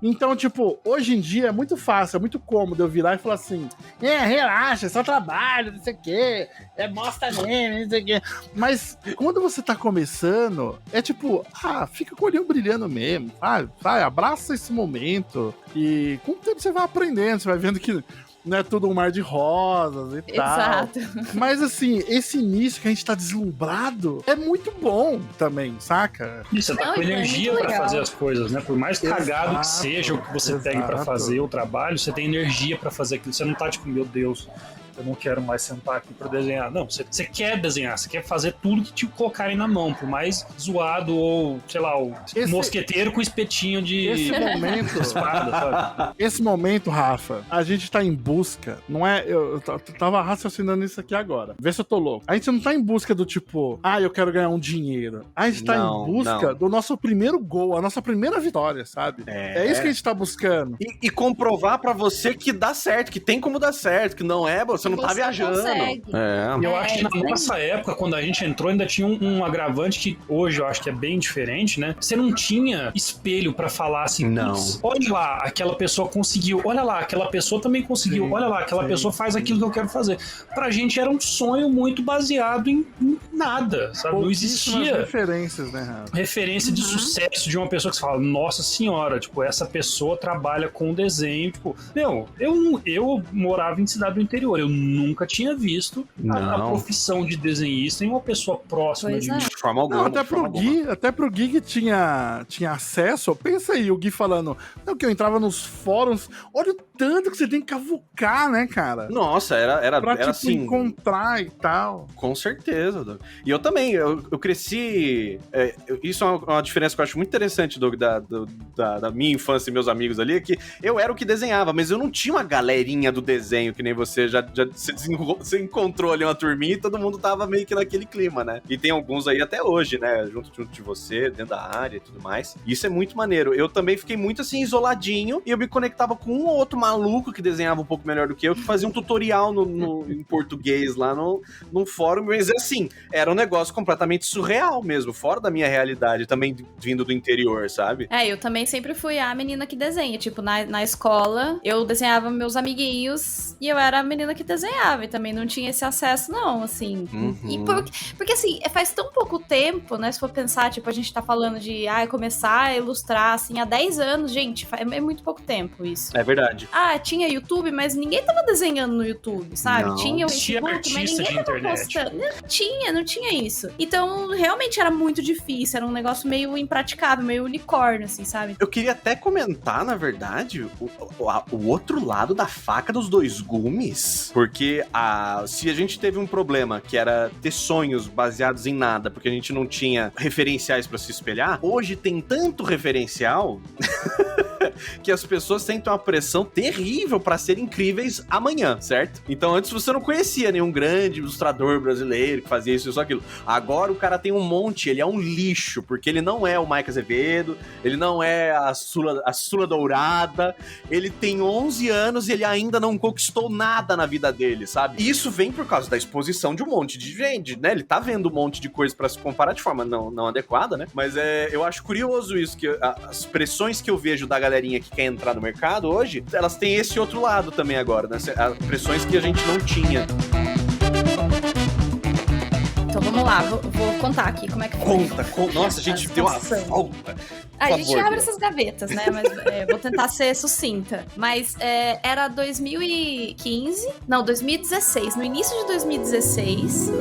Então, tipo, hoje em dia é muito fácil, é muito cômodo eu virar e falar assim, relaxa, é só trabalho, não sei o quê, bosta mesmo, não sei o quê. Mas quando você tá começando, é tipo, fica com o olhinho brilhando mesmo, vai, abraça esse momento. E com o tempo você vai aprendendo, você vai vendo que não é tudo um mar de rosas e tal. Exato. Mas assim, esse início que a gente tá deslumbrado é muito bom também, saca? E você tá com energia pra fazer as coisas, né? Por mais cagado que seja o que você pegue pra fazer o trabalho, você tem energia pra fazer aquilo. Você não tá tipo, meu Deus, eu não quero mais sentar aqui pra desenhar. Não, você quer desenhar, você quer fazer tudo que te colocarem na mão, por mais zoado ou, sei lá, o mosqueteiro com espetinho de espada, sabe? Esse momento, Rafa, a gente tá em busca, não é... Eu tava raciocinando isso aqui agora. Vê se eu tô louco. A gente não tá em busca do tipo, eu quero ganhar um dinheiro. A gente tá em busca do nosso primeiro gol, a nossa primeira vitória, sabe? É isso que a gente tá buscando. E comprovar pra você que dá certo, que tem como dar certo, que não é... Você não tá viajando. Consegue. Eu acho que na isso aí. nossa época, quando a gente entrou, ainda tinha um agravante que hoje eu acho que é bem diferente, né? Você não tinha espelho pra falar assim, Não. olha lá, aquela pessoa conseguiu, olha lá, aquela pessoa também conseguiu, Sim, olha lá, aquela sim, pessoa faz aquilo que eu quero fazer. Pra gente era um sonho muito baseado em nada, sabe? Não Pouquíssimas existia referências, né, Rafa? referência de sucesso de uma pessoa que você fala, nossa senhora, tipo, essa pessoa trabalha com desenho, tipo, eu morava em cidade do interior, eu nunca tinha visto a profissão de desenhista em uma pessoa próxima Pois de é. mim. De forma alguma. Não, até de forma pro Gui que tinha acesso. Pensa aí, o Gui falando, não, que eu entrava nos fóruns, olha o tanto que você tem que cavucar, né, cara? Nossa, era Pra, tipo, assim. encontrar e tal. Com certeza, Doug. E eu também, eu cresci. Isso é uma diferença que eu acho muito interessante, Doug, da minha infância e meus amigos ali, é que eu era o que desenhava, mas eu não tinha uma galerinha do desenho, que nem você. Você encontrou ali uma turminha e todo mundo tava meio que naquele clima, né? E tem alguns aí até hoje, né? Junto de você, dentro da área e tudo mais. Isso é muito maneiro. Eu também fiquei muito assim, isoladinho, e eu me conectava com um ou outro maluco que desenhava um pouco melhor do que eu, que fazia um tutorial em português lá num fórum, mas assim, era um negócio completamente surreal mesmo, fora da minha realidade, também vindo do interior, sabe? Eu também sempre fui a menina que desenha. Tipo, na escola, eu desenhava meus amiguinhos e eu era a menina que desenhava. E também não tinha esse acesso, não, assim. E porque assim, faz tão pouco tempo, né? Se for pensar, tipo, a gente tá falando de começar a ilustrar, assim, há 10 anos, gente, é muito pouco tempo isso. É verdade. Tinha YouTube, mas ninguém tava desenhando no YouTube, sabe? Não. Tinha o Tinha Facebook, mas artista ninguém de tava internet. postando. Não tinha isso. Então, realmente era muito difícil, era um negócio meio impraticável, meio unicórnio, assim, sabe? Eu queria até comentar, na verdade, o outro lado da faca dos dois gumes. Porque se a gente teve um problema, que era ter sonhos baseados em nada, porque a gente não tinha referenciais pra se espelhar, hoje tem tanto referencial que as pessoas sentem uma pressão terrível pra ser incríveis amanhã, certo? Então antes você não conhecia nenhum grande ilustrador brasileiro que fazia isso e só aquilo. Agora o cara tem um monte, ele é um lixo, porque ele não é o Mike Azevedo, ele não é a Sula Dourada, ele tem 11 anos e ele ainda não conquistou nada na vida dele, sabe? E isso vem por causa da exposição de um monte de gente, né? Ele tá vendo um monte de coisa pra se comparar de forma não adequada, né? Mas eu acho curioso isso, que as pressões que eu vejo da galerinha que quer entrar no mercado hoje, elas têm esse outro lado também agora, né? As pressões que a gente não tinha. Então vamos lá, vou contar aqui como é que foi. Conta. Nossa, a gente deu uma volta. A gente abre essas gavetas, né? Mas vou tentar ser sucinta. Mas era 2016. No início de 2016,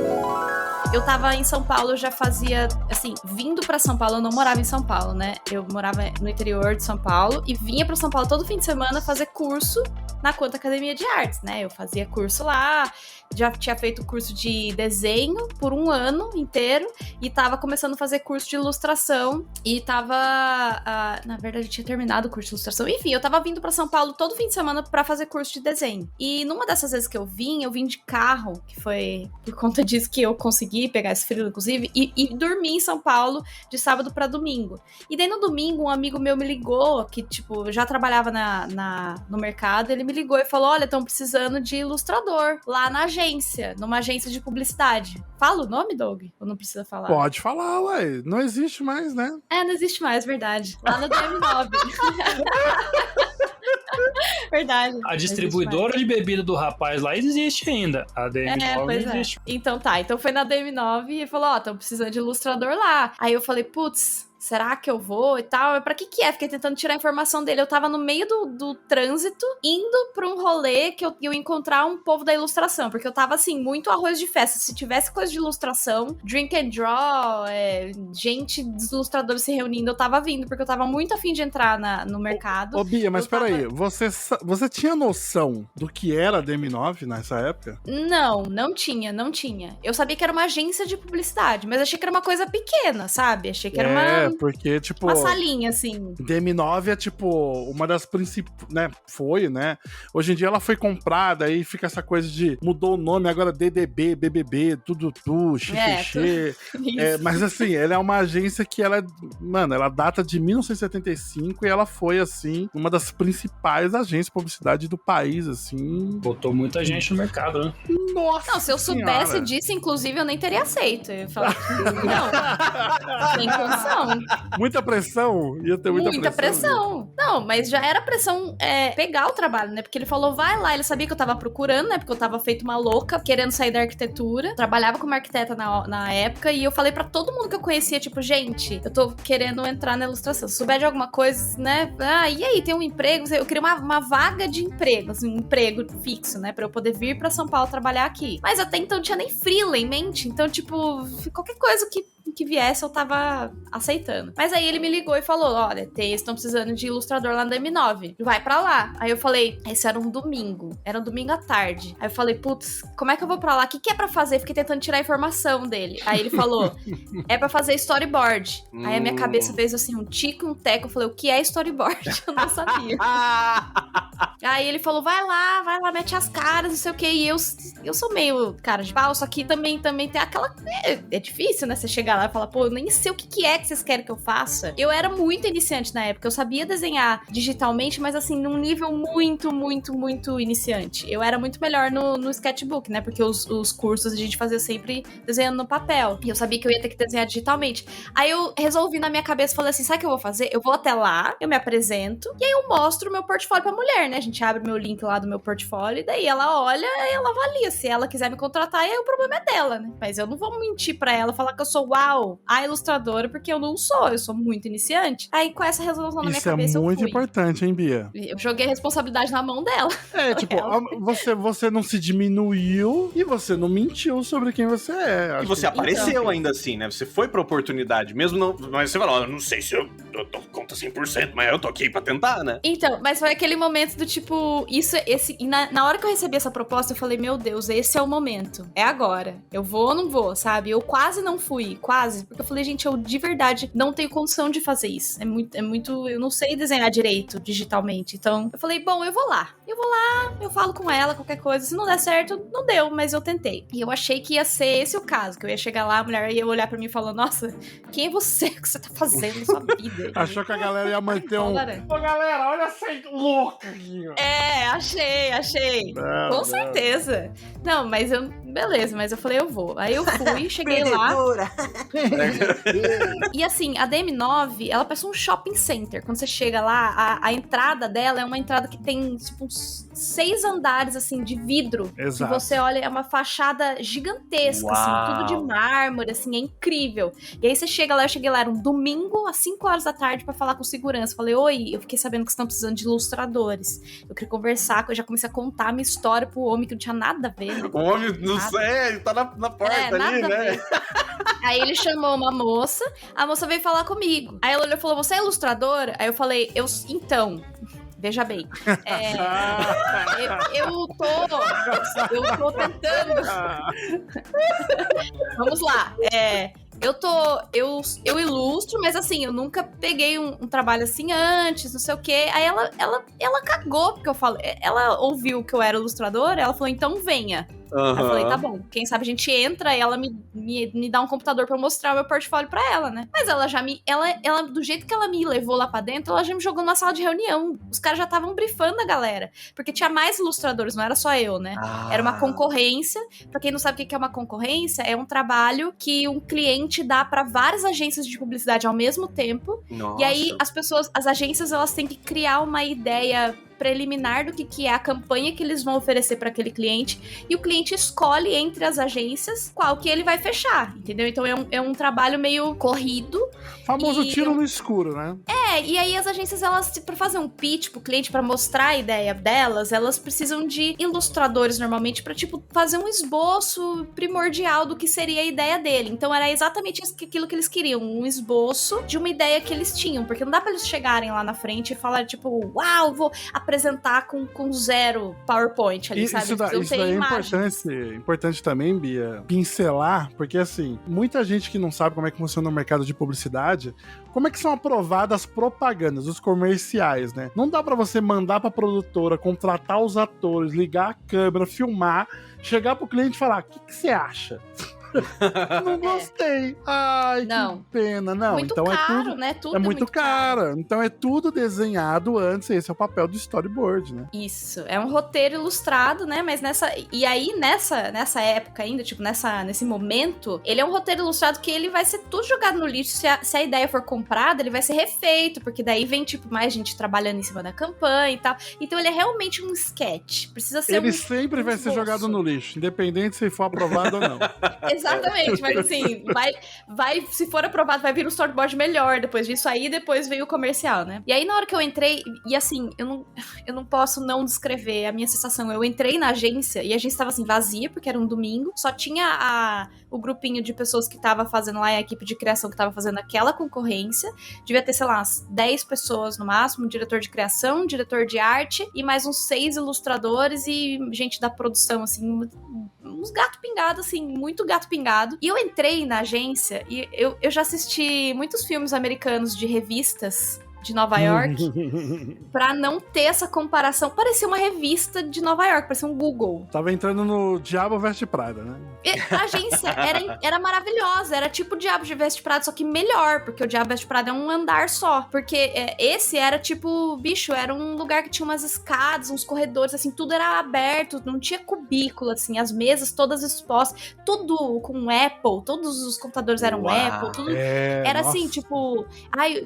eu tava em São Paulo, eu já fazia, assim, vindo pra São Paulo, eu não morava em São Paulo, né? Eu morava no interior de São Paulo e vinha pra São Paulo todo fim de semana fazer curso na Quanta Academia de Artes, né? Eu fazia curso lá, já tinha feito curso de desenho por um ano inteiro e tava começando a fazer curso de ilustração e tava, na verdade, eu tinha terminado o curso de ilustração. Enfim, eu tava vindo pra São Paulo todo fim de semana pra fazer curso de desenho. E numa dessas vezes que eu vim de carro, que foi por conta disso que eu consegui pegar esse frio, inclusive, e dormi em São Paulo de sábado pra domingo. E daí no domingo, um amigo meu me ligou, que, tipo, já trabalhava no mercado, ele me ligou e falou, olha, estão precisando de ilustrador lá na agência, numa agência de publicidade. Fala o nome, Doug? Ou não precisa falar? Pode falar, ué. Não existe mais, né? Não existe mais, verdade. Lá no DM9. Verdade. A distribuidora de bebida do rapaz lá existe ainda. A DM9 existe. Então tá, então foi na DM9 e falou, estão precisando de ilustrador lá. Aí eu falei, putz, será que eu vou e tal? Pra que é? Fiquei tentando tirar a informação dele. Eu tava no meio do trânsito, indo pra um rolê que eu ia encontrar um povo da ilustração, porque eu tava, assim, muito arroz de festa. Se tivesse coisa de ilustração, drink and draw, gente dos ilustradores se reunindo, eu tava vindo, porque eu tava muito afim de entrar no mercado. Ô, Bia, mas peraí, você tinha noção do que era a DM9 nessa época? Não tinha. Eu sabia que era uma agência de publicidade, mas achei que era uma coisa pequena, sabe? Achei que era porque, tipo... Uma salinha, assim. DM9 é, tipo, uma das principais, né? Foi, né? Hoje em dia ela foi comprada, aí fica essa coisa de... Mudou o nome, agora DDB, BBB, tudo, xixi. Mas, assim, ela é uma agência que ela... Mano, ela data de 1975 e ela foi, assim, uma das principais agências de publicidade do país, assim. Botou muita gente no mercado, né? Nossa! Não, se eu soubesse disso, inclusive, eu nem teria aceito. Eu ia falar, não, sem condição. Muita pressão? Ia ter muita pressão. Não, mas já era pressão pegar o trabalho, né? Porque ele falou, vai lá. Ele sabia que eu tava procurando, né? Porque eu tava feito uma louca, querendo sair da arquitetura. Trabalhava como arquiteta na época. E eu falei pra todo mundo que eu conhecia, tipo, gente, eu tô querendo entrar na ilustração. Se souber de alguma coisa, né? Ah, e aí, tem um emprego? Eu queria uma vaga de emprego, assim, um emprego fixo, né? Pra eu poder vir pra São Paulo trabalhar aqui. Mas até então não tinha nem freela em mente. Então, tipo, qualquer coisa que viesse eu tava aceitando. Mas aí ele me ligou e falou, olha, eles estão precisando de ilustrador lá no DM9. Vai pra lá. Aí eu falei, esse era um domingo. Era um domingo à tarde. Aí eu falei, putz, como é que eu vou pra lá? O que é pra fazer? Fiquei tentando tirar a informação dele. Aí ele falou, é pra fazer storyboard. Aí a minha cabeça fez assim, um tico e um teco. Eu falei, o que é storyboard? Eu não sabia. Aí ele falou, vai lá, mete as caras, não sei o que. E eu sou meio cara de pau, só que também tem aquela... É difícil, né? Você chegar lá e falar, pô, eu nem sei o que é que vocês querem que eu faça. Eu era muito iniciante na época. Eu sabia desenhar digitalmente, mas assim, num nível muito, muito, muito iniciante. Eu era muito melhor no sketchbook, né? Porque os cursos a gente fazia sempre desenhando no papel. E eu sabia que eu ia ter que desenhar digitalmente. Aí eu resolvi na minha cabeça, falei assim, sabe o que eu vou fazer? Eu vou até lá, eu me apresento, e aí eu mostro o meu portfólio pra mulher, né? A gente abre o meu link lá do meu portfólio, e daí ela olha e ela avalia. Se ela quiser me contratar, aí o problema é dela, né? Mas eu não vou mentir pra ela, falar que eu sou a ilustradora, porque eu não sou, eu sou muito iniciante. Aí com essa resolução na minha cabeça Isso é muito eu fui. importante, hein, Bia? Eu joguei a responsabilidade na mão dela. Tipo, você não se diminuiu e você não mentiu sobre quem você é. E você apareceu ainda assim, né? Você foi pra oportunidade, mesmo não... Mas você falou, não sei se eu tô conta 100%, mas eu tô aqui pra tentar, né? Então, mas foi aquele momento do tipo, na hora que eu recebi essa proposta, eu falei, meu Deus, esse é o momento. É agora. Eu vou ou não vou, sabe? Eu quase não fui, quase. Porque eu falei, gente, eu de verdade não tenho condição de fazer isso. É muito, eu não sei desenhar direito digitalmente. Então, eu falei, bom, eu vou lá, eu falo com ela, qualquer coisa. Se não der certo, não deu, mas eu tentei. E eu achei que ia ser esse o caso, que eu ia chegar lá, a mulher ia olhar pra mim e falar, nossa, quem é você? O que você tá fazendo na sua vida? Achou que a galera ia manter um... Ô, galera, olha essa louca aqui, ó. Achei. Com certeza. Não, mas beleza, mas eu falei, eu vou. Aí eu fui, cheguei lá. E assim, a DM9, ela parece um shopping center. Quando você chega lá, a entrada dela é uma entrada que tem, tipo, uns 6 andares, assim, de vidro. Exato. E você olha, é uma fachada gigantesca, assim, tudo de mármore, assim, é incrível. E aí você chega lá, eu cheguei lá, era um domingo, às 5 horas da tarde, pra falar com segurança. Falei, oi, eu fiquei sabendo que vocês estão precisando de ilustradores. Eu queria conversar, eu já comecei a contar a minha história pro homem, que não tinha nada a ver, né? O homem, não sei, tá na porta ali, né? Aí ele chamou uma moça, a moça veio falar comigo. Aí ela olhou e falou, você é ilustradora? Aí eu falei, então... Veja bem, eu tô tentando. Vamos lá, eu ilustro, mas assim, eu nunca peguei um trabalho assim antes, não sei o quê. Aí ela cagou, porque eu falo, ela ouviu que eu era ilustradora, ela falou, então venha. Aí eu falei, tá bom, quem sabe a gente entra e ela me dá um computador pra eu mostrar o meu portfólio pra ela, né? Mas ela já ela, do jeito que ela me levou lá pra dentro, ela já me jogou numa sala de reunião. Os caras já estavam brifando a galera, porque tinha mais ilustradores, não era só eu, né? Era uma concorrência. Pra quem não sabe o que é uma concorrência, é um trabalho que um cliente dá pra várias agências de publicidade ao mesmo tempo. Nossa. E aí as agências, elas têm que criar uma ideia preliminar do que é a campanha que eles vão oferecer para aquele cliente, e o cliente escolhe entre as agências qual que ele vai fechar, entendeu? Então é um trabalho meio corrido. Famoso tiro no escuro, né? E aí as agências, elas, pra fazer um pitch pro cliente, pra mostrar a ideia delas, elas precisam de ilustradores, normalmente, pra, tipo, fazer um esboço primordial do que seria a ideia dele. Então era exatamente aquilo que eles queriam, um esboço de uma ideia que eles tinham, porque não dá pra eles chegarem lá na frente e falar, tipo, uau, vou apresentar com zero PowerPoint ali, sabe? Isso daí é importante também, Bia, pincelar, porque assim, muita gente que não sabe como é que funciona o mercado de publicidade, como é que são aprovadas as propagandas, os comerciais, né? Não dá pra você mandar pra produtora, contratar os atores, ligar a câmera, filmar, chegar pro cliente e falar, o que você acha? Não gostei. Ai, não. Que pena. Não, muito então caro, é tudo, né? Tudo é muito caro. Então é tudo desenhado antes. Esse é o papel do storyboard, né? Isso. É um roteiro ilustrado, né? Mas nessa época ainda, tipo, nesse momento, ele é um roteiro ilustrado que ele vai ser tudo jogado no lixo. Se a ideia for comprada, ele vai ser refeito, porque daí vem, tipo, mais gente trabalhando em cima da campanha e tal. Então ele é realmente um sketch. Precisa ser ele sempre vai ser jogado no lixo, independente se for aprovado ou não. Exatamente, mas assim, se for aprovado, vai vir um storyboard melhor depois disso aí, depois veio o comercial, né? E aí, na hora que eu entrei, e assim, eu não posso não descrever a minha sensação. Eu entrei na agência, e a agência estava assim, vazia, porque era um domingo, só tinha o grupinho de pessoas que tava fazendo lá, a equipe de criação que tava fazendo aquela concorrência. Devia ter, sei lá, umas 10 pessoas no máximo, um diretor de criação, um diretor de arte, e mais uns 6 ilustradores e gente da produção, assim, uns gato pingado, assim, muito gato pingado. E eu entrei na agência e eu já assisti muitos filmes americanos de revistas de Nova York pra não ter essa comparação. Parecia uma revista de Nova York, parecia um Google. Tava entrando no Diabo Veste Prada, né? A agência era maravilhosa, era tipo o Diabo Veste Prada, só que melhor, porque o Diabo Veste Prada é um andar só. Porque esse era tipo, bicho, era um lugar que tinha umas escadas, uns corredores, assim, tudo era aberto, não tinha cubículo, assim, as mesas todas expostas, tudo com Apple, todos os computadores eram Apple, tudo era nossa. assim, tipo,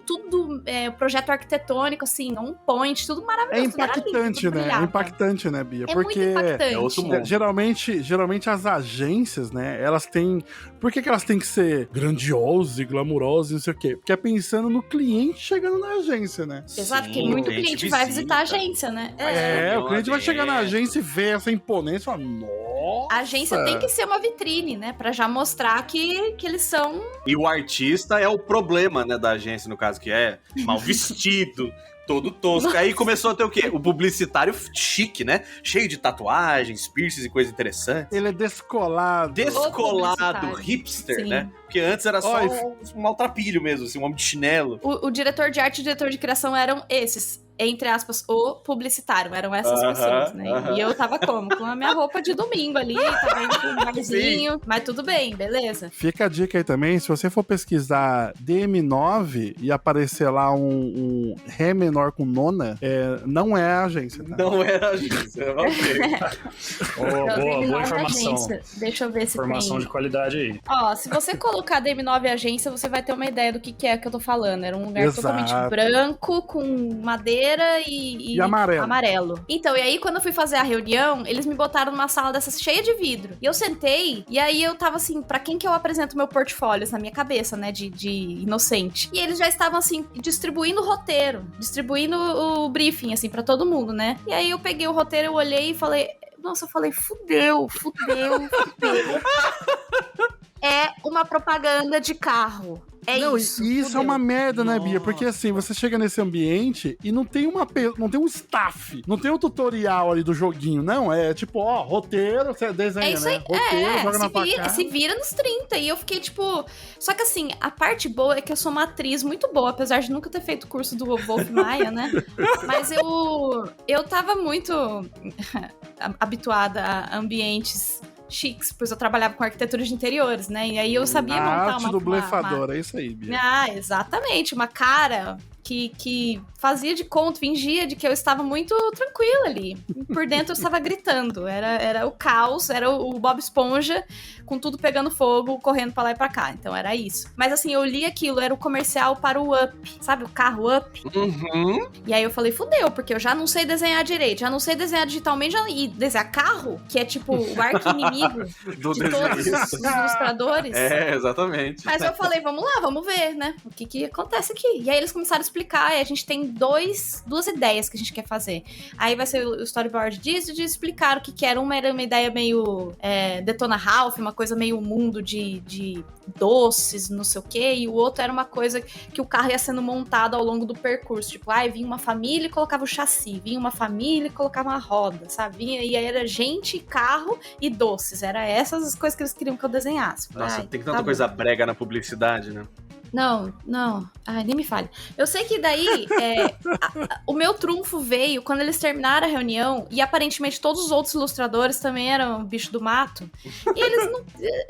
tudo projeto arquitetônico, assim, on point, tudo maravilhoso. É impactante, né? É impactante, né, Bia? Porque muito impactante. É outro mundo. Geralmente as agências, né, elas têm... Por que elas têm que ser grandiosas e glamourosas e não sei o quê? Porque é pensando no cliente chegando na agência, né? Exato, porque muito cliente vai visitar a agência, né? O cliente vai chegar na agência e ver essa imponência e falar, nossa! A agência tem que ser uma vitrine, né? Pra já mostrar que eles são... E o artista é o problema, né, da agência, no caso, que é mal vestido, todo tosco. Nossa. Aí começou a ter o quê? O publicitário chique, né? Cheio de tatuagens, piercings e coisa interessante. Ele é descolado. Descolado, hipster, Sim. né? Porque antes era só um maltrapilho mesmo, assim, um homem de chinelo. O diretor de arte e o diretor de criação eram esses, entre aspas, o publicitário, eram essas pessoas, né? E eu tava como? Com a minha roupa de domingo ali, tava indo pra um barzinho, mas tudo bem, beleza. Fica a dica aí também, se você for pesquisar DM9 e aparecer lá um Ré menor com nona, não é a agência, tá? Não era a agência, ok. Boa informação. Deixa eu ver se informação tem. de qualidade aí. Ó, se você colocar DM9 agência, você vai ter uma ideia do que é que eu tô falando. Era um lugar totalmente branco, com madeira e amarelo. Então, e aí quando eu fui fazer a reunião, eles me botaram numa sala dessas cheia de vidro. E eu sentei, e aí eu tava assim, pra quem que eu apresento meu portfólio? Na minha cabeça, né, de inocente. E eles já estavam assim, distribuindo o roteiro, distribuindo o briefing, assim, pra todo mundo, né? E aí eu peguei o roteiro, eu olhei e falei... Nossa, eu falei, fudeu. É uma propaganda de carro. Isso. E isso é uma merda, né, Bia? Porque assim, você chega nesse ambiente e não tem um staff, não tem um tutorial ali do joguinho, não. É tipo, roteiro, você desenha, isso aí, né? Roteiro, joga na tua cara. Se vira nos 30. E eu fiquei, tipo... Só que assim, a parte boa é que eu sou uma atriz muito boa, apesar de nunca ter feito curso do Wolf Maia, né? Mas eu tava muito habituada a ambientes chiques, pois eu trabalhava com arquitetura de interiores, né? E aí eu sabia montar uma... arte do blefador, é isso aí, Bia. Exatamente, uma cara que fazia de conta, fingia de que eu estava muito tranquila ali. Por dentro eu estava gritando. Era o caos, era o Bob Esponja com tudo pegando fogo, correndo pra lá e pra cá. Então era isso. Mas assim, eu li aquilo, era o comercial para o Up. Sabe o carro Up? Uhum. E aí eu falei, fudeu, porque eu já não sei desenhar direito, já não sei desenhar digitalmente, e desenhar carro, que é tipo o arqui-inimigo de todos os ilustradores. Exatamente. Mas eu falei, vamos lá, vamos ver, né? O que acontece aqui? E aí eles começaram a explicar, a gente tem duas ideias que a gente quer fazer. Aí vai ser o storyboard disso, de explicar o que era. Uma era uma ideia meio Detona Ralph, uma coisa meio mundo de doces, não sei o quê, e o outro era uma coisa que o carro ia sendo montado ao longo do percurso. Tipo, vinha uma família e colocava o chassi, vinha uma família e colocava uma roda, sabe? E aí era gente, carro e doces. Era essas as coisas que eles queriam que eu desenhasse. Nossa, tem tanta coisa brega na publicidade, né? Não. Ai, nem me fale. Eu sei que daí o meu trunfo veio quando eles terminaram a reunião e aparentemente todos os outros ilustradores também eram bicho do mato. E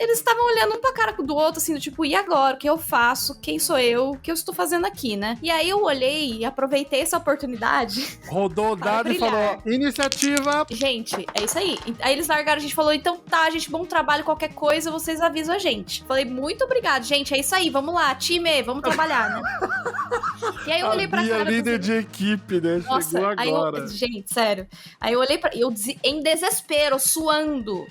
eles estavam olhando um pra cara do outro, assim, do tipo, e agora? O que eu faço? Quem sou eu? O que eu estou fazendo aqui, né? E aí eu olhei e aproveitei essa oportunidade. Rodou o dado e falou, iniciativa. Gente, é isso aí. Aí eles largaram, a gente falou, então tá, gente, bom trabalho, qualquer coisa, vocês avisam a gente. Falei, muito obrigado, gente, é isso aí, vamos lá, time, vamos trabalhar, né? E aí eu olhei pra cara... líder de equipe, né? Nossa, chegou agora. Gente, sério. Aí eu olhei em desespero, suando.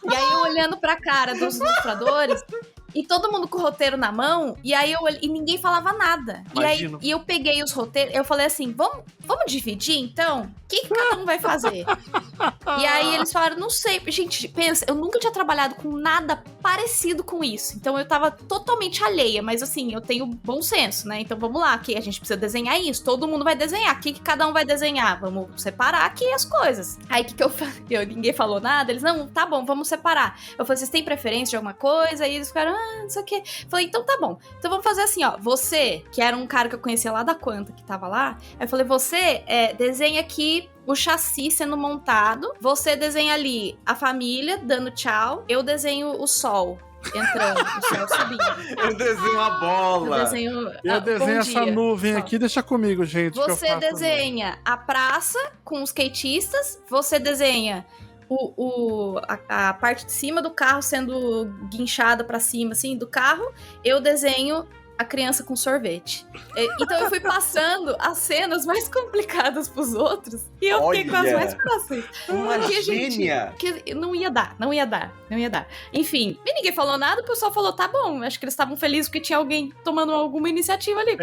E aí eu olhando pra cara dos ilustradores... E todo mundo com o roteiro na mão, e aí e ninguém falava nada. E eu peguei os roteiros, eu falei assim, vamos dividir então? O que cada um vai fazer? E aí eles falaram, não sei. Gente, pensa, eu nunca tinha trabalhado com nada parecido com isso. Então eu tava totalmente alheia, mas assim, eu tenho bom senso, né? Então vamos lá, que a gente precisa desenhar isso, todo mundo vai desenhar. O que cada um vai desenhar? Vamos separar aqui as coisas. Aí o que eu falei? Ninguém falou nada, eles, não, tá bom, vamos separar. Eu falei, vocês têm preferência de alguma coisa? Aí eles ficaram, não sei o que. Falei, então tá bom. Então vamos fazer assim, ó. Você, que era um cara que eu conhecia lá da Quanta, que tava lá, aí eu falei, você desenha aqui o chassi sendo montado, você desenha ali a família dando tchau, eu desenho o sol entrando, o sol subindo. Eu desenho a bola. Eu desenho essa nuvem aqui, deixa comigo, gente. Você desenha a praça com os skatistas, você desenha a parte de cima do carro sendo guinchada pra cima, assim, do carro, eu desenho a criança com sorvete. Então eu fui passando as cenas mais complicadas pros outros e eu fiquei com as mais fáceis. Uma gênia! Porque não ia dar. Enfim, e ninguém falou nada, o pessoal falou, tá bom, acho que eles estavam felizes porque tinha alguém tomando alguma iniciativa ali.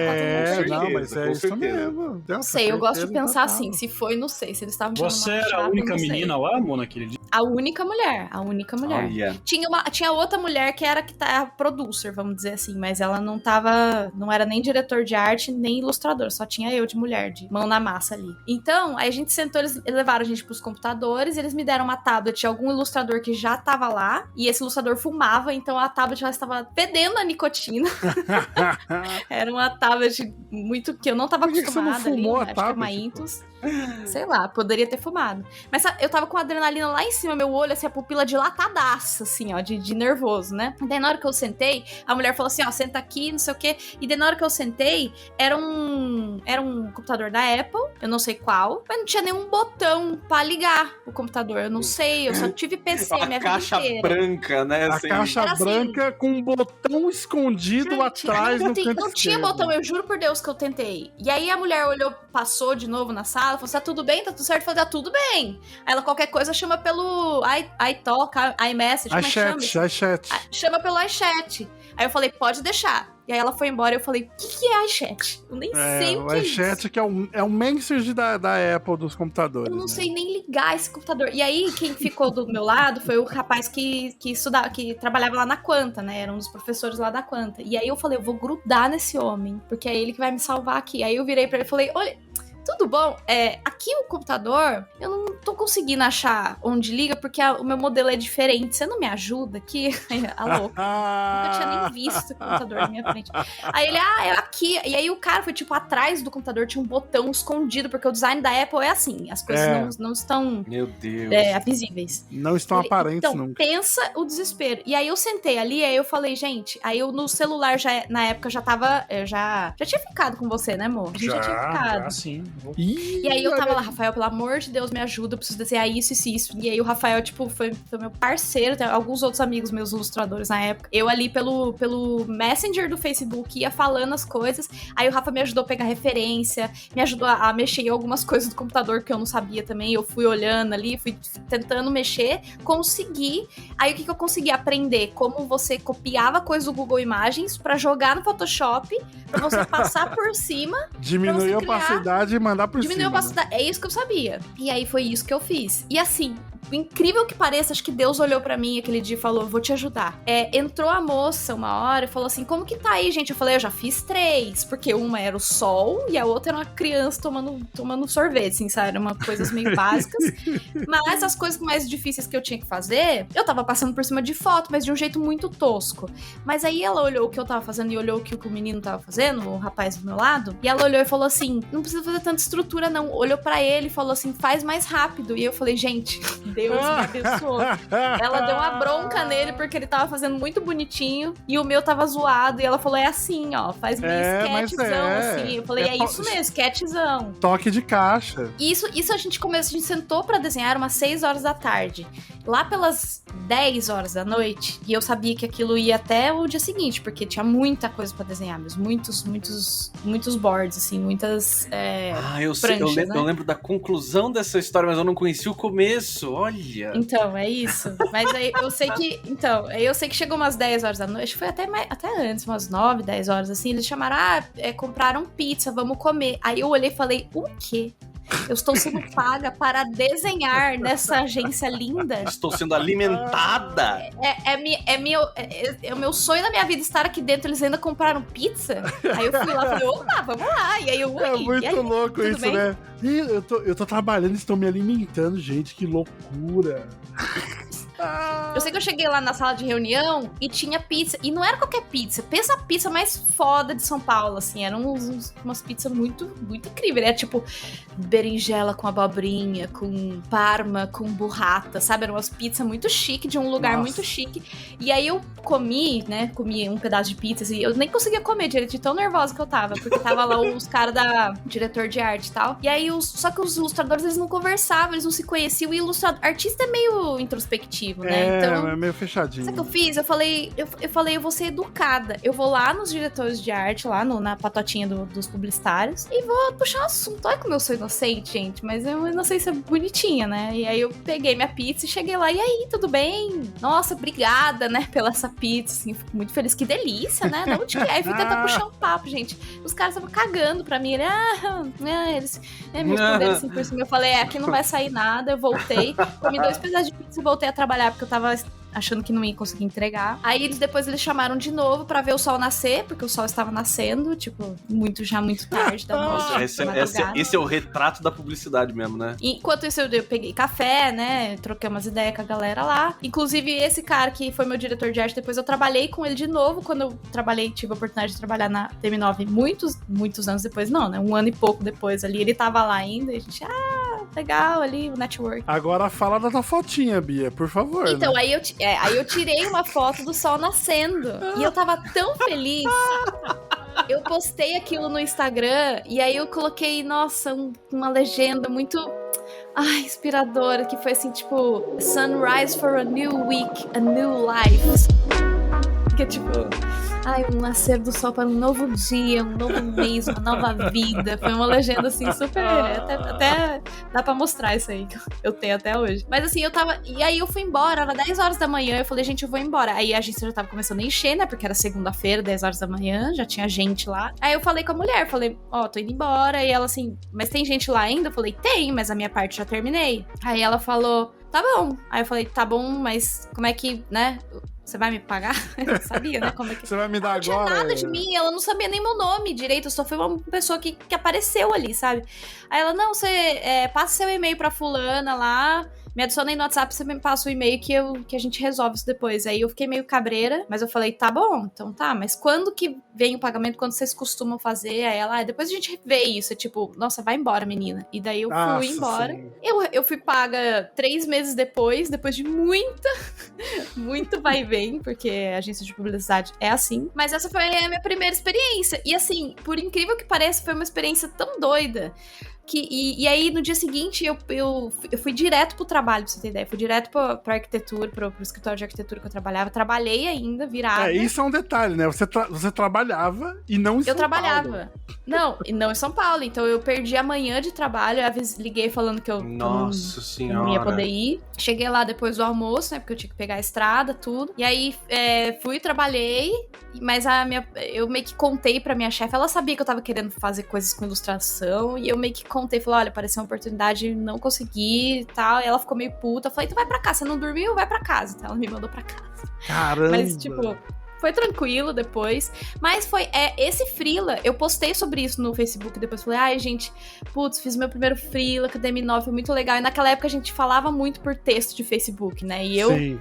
Não, mas é isso mesmo. Não sei, eu gosto de pensar assim, se foi, não sei, se eles estavam tirando Você era a única menina lá, Mona, naquele dia? A única mulher. Tinha outra mulher que era a producer, vamos dizer assim, mas ela não era nem diretor de arte, nem ilustrador, só tinha eu de mulher, de mão na massa ali. Então, aí a gente sentou, eles levaram a gente pros computadores, eles me deram uma tablet de algum ilustrador que já tava lá, e esse ilustrador fumava, então a tablet já estava fedendo a nicotina. Era uma tablet muito que eu não tava acostumada. Por que você não fumou ali, a tablet? Acho que é uma Intus. Sei lá, poderia ter fumado. Mas sabe, eu tava com a adrenalina lá em cima, meu olho, assim, a pupila dilatadaça, assim, ó, de nervoso, né? E daí na hora que eu sentei, a mulher falou assim, ó, senta aqui, não sei o quê. E daí na hora que eu sentei, era um computador da Apple, eu não sei qual, mas não tinha nenhum botão pra ligar o computador, eu não sei, eu só tive PC a minha vida inteira. A caixa branca, né? A caixa branca com um botão escondido atrás no canto não tinha botão, eu juro por Deus que eu tentei. E aí a mulher olhou, passou de novo na sala, falou, tá tudo bem? Tá tudo certo? Eu falei, tá tudo bem. Aí ela, qualquer coisa, chama pelo iTalk, iMessage, iChat. Chama pelo iChat. Aí eu falei, pode deixar. E aí ela foi embora e eu falei, o que é iChat? Eu nem sei o que é isso. O iChat que é o message da Apple dos computadores. Eu não sei nem ligar esse computador. E aí, quem ficou do meu lado foi o rapaz que estudava, que trabalhava lá na Quanta, né? Era um dos professores lá da Quanta. E aí eu falei, eu vou grudar nesse homem, porque é ele que vai me salvar aqui. Aí eu virei pra ele e falei, olha, tudo bom? Aqui o computador, eu não tô conseguindo achar onde liga, porque o meu modelo é diferente. Você não me ajuda aqui? A louca. Nunca tinha nem visto o computador na minha frente. Aí ele, é aqui. E aí o cara foi, tipo, atrás do computador, tinha um botão escondido, porque o design da Apple é assim. As coisas não estão... Meu Deus. Visíveis. Não estão aparentes então, nunca. Pensa o desespero. E aí eu sentei ali, aí eu falei, gente, aí eu no celular, na época, já tava... Já tinha ficado com você, né, amor? A gente já tinha ficado. Já, sim. Ih, E aí eu tava olha lá, Rafael, pelo amor de Deus, me ajuda, eu preciso desenhar isso. E aí o Rafael, tipo, foi meu parceiro, tem alguns outros amigos meus ilustradores na época. Eu ali pelo Messenger do Facebook ia falando as coisas. Aí o Rafa me ajudou a pegar referência, me ajudou a mexer em algumas coisas do computador que eu não sabia também. Eu fui olhando ali, fui tentando mexer, consegui. Aí o que eu consegui aprender? Como você copiava coisas do Google Imagens pra jogar no Photoshop, pra você passar por cima. diminuir a criar- opacidade e mandar por Diminuiu a cima. opacidade. É isso que eu sabia. E aí foi isso que eu fiz. E assim, incrível que pareça, acho que Deus olhou pra mim aquele dia e falou, vou te ajudar. Entrou a moça uma hora e falou assim, como que tá aí, gente? Eu falei, eu já fiz 3, porque uma era o sol e a outra era uma criança tomando sorvete, assim, sabe? Eram coisas meio básicas. Mas as coisas mais difíceis que eu tinha que fazer, eu tava passando por cima de foto, mas de um jeito muito tosco. Mas aí ela olhou o que eu tava fazendo e olhou o que o menino tava fazendo, o rapaz do meu lado, e ela olhou e falou assim, não precisa fazer tanta estrutura não. Olhou pra ele e falou assim, faz mais rápido. E eu falei, gente, Deus me abençoou. Ela deu uma bronca nele porque ele tava fazendo muito bonitinho e o meu tava zoado. E ela falou, é assim, ó, faz meio sketchzão, assim. Eu falei, é isso mesmo, sketchzão. Toque de caixa. Isso a gente começou, a gente sentou pra desenhar umas 6 horas da tarde. Lá pelas 10 horas da noite, e eu sabia que aquilo ia até o dia seguinte, porque tinha muita coisa pra desenhar, mas muitos boards, assim, muitas Eu pranchas, né? eu lembro da conclusão dessa história, mas eu não conheci o começo, olha. Então, é isso. Mas aí eu sei que. Então, aí eu sei que chegou umas 10 horas da noite, acho que foi até antes, umas 9, 10 horas assim. Eles chamaram, compraram pizza, vamos comer. Aí eu olhei e falei, o quê? Eu estou sendo paga para desenhar nessa agência linda. Estou sendo alimentada. É o meu sonho da minha vida estar aqui dentro. Eles ainda compraram pizza. Aí eu fui lá e falei, opa, vamos lá. E aí eu É muito louco tudo isso, bem? né? Ih, eu tô trabalhando, eles estão me alimentando, gente, que loucura. Eu sei que eu cheguei lá na sala de reunião e tinha pizza. E não era qualquer pizza. Pensa a pizza mais foda de São Paulo, assim. Eram umas pizzas muito, muito incríveis. Era tipo berinjela com abobrinha, com parma, com burrata, sabe? Eram umas pizzas muito chique, de um lugar muito chique. E aí eu comi um pedaço de pizza e eu nem conseguia comer direito, de tão nervosa que eu tava. Porque tava lá os caras da diretor de arte e tal. E aí, só que os ilustradores, eles não conversavam, eles não se conheciam. E o artista é meio introspectivo, né? Então, É meio fechadinho. sabe o que eu fiz? Eu falei, eu vou ser educada. Eu vou lá nos diretores de arte, lá na patotinha dos publicitários, e vou puxar um assunto. Olha como eu sou inocente, gente, mas eu não sei se é bonitinha, né? E aí eu peguei minha pizza e cheguei lá, e aí, tudo bem? Nossa, obrigada, né, pela essa pizza, assim, fico muito feliz. Que delícia, né? Da onde que é? Aí fui tentar puxar um papo, gente. Os caras estavam cagando pra mim. Eles me responderam assim por cima. Eu falei, aqui não vai sair nada. Eu voltei, comi 2 pedaços de pizza e voltei a trabalhar, porque eu tava achando que não ia conseguir entregar. Aí depois eles chamaram de novo pra ver o sol nascer, porque o sol estava nascendo, tipo, muito tarde da noite. Esse é o retrato da publicidade mesmo, né? Enquanto isso, eu peguei café, né? Troquei umas ideias com a galera lá. Inclusive, esse cara que foi meu diretor de arte, depois eu trabalhei com ele de novo. Quando eu tive a oportunidade de trabalhar na TM9 muitos anos depois. Não, né? 1 ano e pouco depois ali. Ele tava lá ainda e a gente, legal ali, o network. Agora fala da tua fotinha, Bia, por favor. Então, né? aí eu tirei uma foto do sol nascendo. E eu tava tão feliz. Eu postei aquilo no Instagram e aí eu coloquei, nossa, uma legenda muito inspiradora, que foi assim, tipo, Sunrise for a new week, a new life. Que é tipo, um nascer do sol para um novo dia, um novo mês, uma nova vida. Foi uma legenda assim super. Até dá pra mostrar isso aí, que eu tenho até hoje. Mas assim, e aí eu fui embora, era 10 horas da manhã. Eu falei, gente, eu vou embora. Aí a agência já tava começando a encher, né? Porque era segunda-feira, 10 horas da manhã, já tinha gente lá. Aí eu falei com a mulher, falei, tô indo embora. E ela assim, mas tem gente lá ainda? Eu falei, tem, mas a minha parte já terminei. Aí ela falou, tá bom. Aí eu falei, tá bom, mas como é que, né? Você vai me pagar? Eu sabia, né? Como é que... Você vai me dar ela agora? Não tinha nada de mim, ela não sabia nem meu nome direito, só foi uma pessoa que apareceu ali, sabe? Aí ela, não, você passa seu e-mail pra fulana lá, me adiciona aí no WhatsApp, você me passa o e-mail que a gente resolve isso depois. Aí eu fiquei meio cabreira, mas eu falei, tá bom, então tá, mas quando que vem o pagamento, quando vocês costumam fazer? Aí ela, depois a gente vê isso, tipo, nossa, vai embora, menina. E daí eu fui embora. Eu fui paga 3 meses depois de muito vai e vem, porque a agência de publicidade é assim. Mas essa foi a minha primeira experiência. E assim, por incrível que pareça, foi uma experiência tão doida. E aí, no dia seguinte, eu fui direto pro trabalho, pra você ter ideia. Fui direto pra arquitetura, pro escritório de arquitetura que eu trabalhava. Trabalhei ainda, virada. Isso é um detalhe, né? Você trabalhava e não em São Eu trabalhava. Paulo. Não, e não em São Paulo. Então eu perdi a manhã de trabalho. Liguei falando que eu Nossa senhora. não ia poder ir. Cheguei lá depois do almoço, né? Porque eu tinha que pegar a estrada, tudo. E aí fui, trabalhei. Mas eu meio que contei pra minha chefe. Ela sabia que eu tava querendo fazer coisas com ilustração. E eu meio que contei. Falei, olha, apareceu uma oportunidade, não consegui e tal. E ela ficou meio puta. Eu falei, então vai pra casa. Você não dormiu? Vai pra casa. Então ela me mandou pra casa. Caramba! Mas, tipo... Foi tranquilo depois, mas foi esse freela, eu postei sobre isso no Facebook depois, falei, ai gente, putz, fiz meu primeiro freela com a DM9, foi muito legal, e naquela época a gente falava muito por texto de Facebook, né, e eu Sim.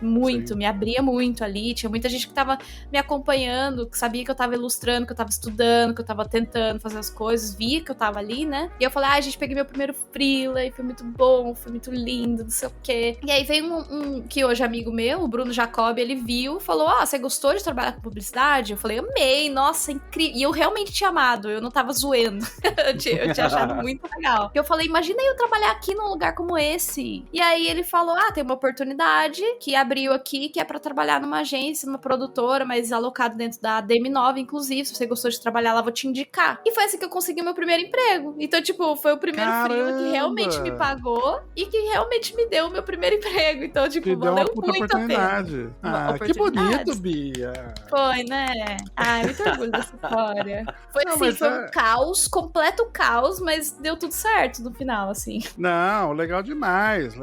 me abria muito ali, tinha muita gente que tava me acompanhando, que sabia que eu tava ilustrando, que eu tava estudando, que eu tava tentando fazer as coisas, via que eu tava ali, né, e eu falei, ai gente, peguei meu primeiro freela, e foi muito bom, foi muito lindo, não sei o quê, e aí veio um que hoje é amigo meu, o Bruno Jacob, ele viu, falou, você gostou de trabalhar com publicidade? Eu falei, amei, nossa, incrível. E eu realmente tinha amado, eu não tava zoando. eu tinha achado muito legal. Eu falei, imagina eu trabalhar aqui num lugar como esse. E aí ele falou, tem uma oportunidade que abriu aqui, que é pra trabalhar numa agência, numa produtora, mas alocado dentro da DM9, inclusive. Se você gostou de trabalhar lá, vou te indicar. E foi assim que eu consegui meu primeiro emprego. Então, tipo, foi o primeiro freela que realmente me pagou e que realmente me deu o meu primeiro emprego. Então, tipo, valeu muito a pena. Que bonito, Bia. Foi, né? Muito orgulho dessa história. Foi um caos, completo caos, mas deu tudo certo no final, assim. Não, legal demais.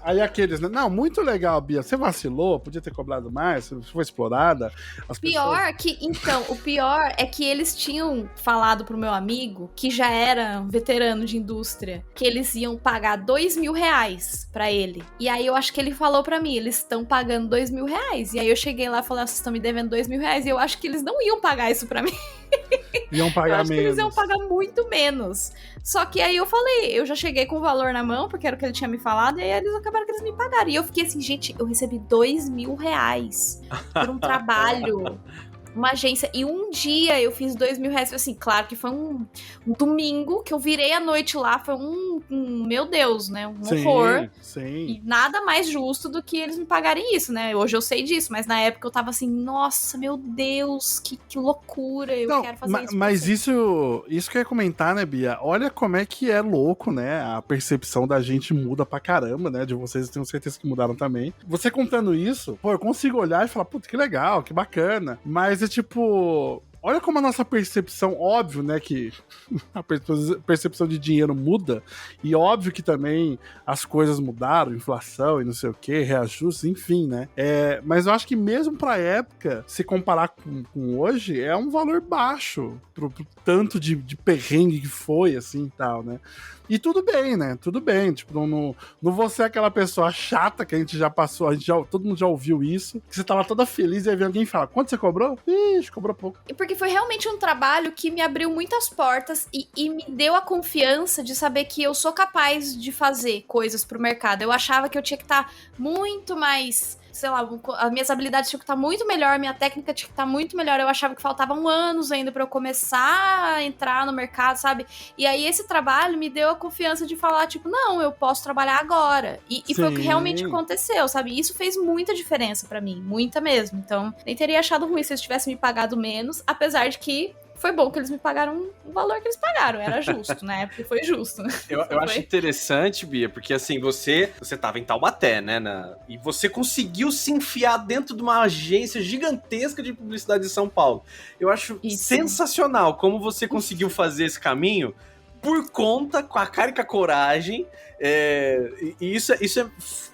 Aí aqueles, né? Não, muito legal, Bia. Você vacilou, podia ter cobrado mais, você foi explorada. O pior é que eles tinham falado pro meu amigo, que já era um veterano de indústria, que eles iam pagar R$2.000 pra ele. E aí eu acho que ele falou pra mim, eles estão pagando R$2.000. E aí eu cheguei lá e falei, vocês estão me devendo R$2.000. E eu acho que eles não iam pagar isso pra mim. Iam pagar menos. Que eles iam pagar muito menos. Só que aí eu falei, eu já cheguei com o valor na mão, porque era o que ele tinha me falado, e aí eles acabaram que eles me pagaram. E eu fiquei assim, gente, eu recebi R$2.000 por um trabalho, uma agência, e um dia eu fiz R$2.000, assim, claro que foi um domingo, que eu virei a noite lá, foi meu Deus, né, um horror. Sim. E nada mais justo do que eles me pagarem isso, né, hoje eu sei disso, mas na época eu tava assim, nossa, meu Deus, que loucura, eu quero fazer isso. Mas isso que eu ia comentar, né, Bia, olha como é que é louco, né, a percepção da gente muda pra caramba, né, de vocês eu tenho certeza que mudaram também. Você contando isso, eu consigo olhar e falar, puta, que legal, que bacana, mas tipo, olha como a nossa percepção, óbvio, né, que a percepção de dinheiro muda, e óbvio que também as coisas mudaram, inflação e não sei o que, reajustes, enfim, né, mas eu acho que mesmo pra época, se comparar com hoje, é um valor baixo pro tanto de perrengue que foi, assim, e tal, né. E tudo bem, né? Tudo bem. Tipo, não vou ser aquela pessoa chata que a gente já passou, todo mundo já ouviu isso, que você tava toda feliz e aí vem alguém e fala, quanto você cobrou? Ixi, cobrou pouco. Porque foi realmente um trabalho que me abriu muitas portas e me deu a confiança de saber que eu sou capaz de fazer coisas pro mercado. Eu achava que eu tinha que estar muito mais... sei lá, as minhas habilidades tinham que estar muito melhor, minha técnica tinha que estar muito melhor. Eu achava que faltavam anos ainda pra eu começar a entrar no mercado, sabe? E aí esse trabalho me deu a confiança de falar, tipo, não, eu posso trabalhar agora. E foi o que realmente aconteceu, sabe? Isso fez muita diferença pra mim, muita mesmo. Então, nem teria achado ruim se eles tivessem me pagado menos, apesar de que foi bom que eles me pagaram o valor que eles pagaram, era justo, né? Porque foi justo. Eu acho interessante, Bia, porque assim, você tava em Taubaté, né? E você conseguiu se enfiar dentro de uma agência gigantesca de publicidade de São Paulo. Eu acho sensacional como você conseguiu fazer esse caminho por conta, com a cara e com a coragem. E isso é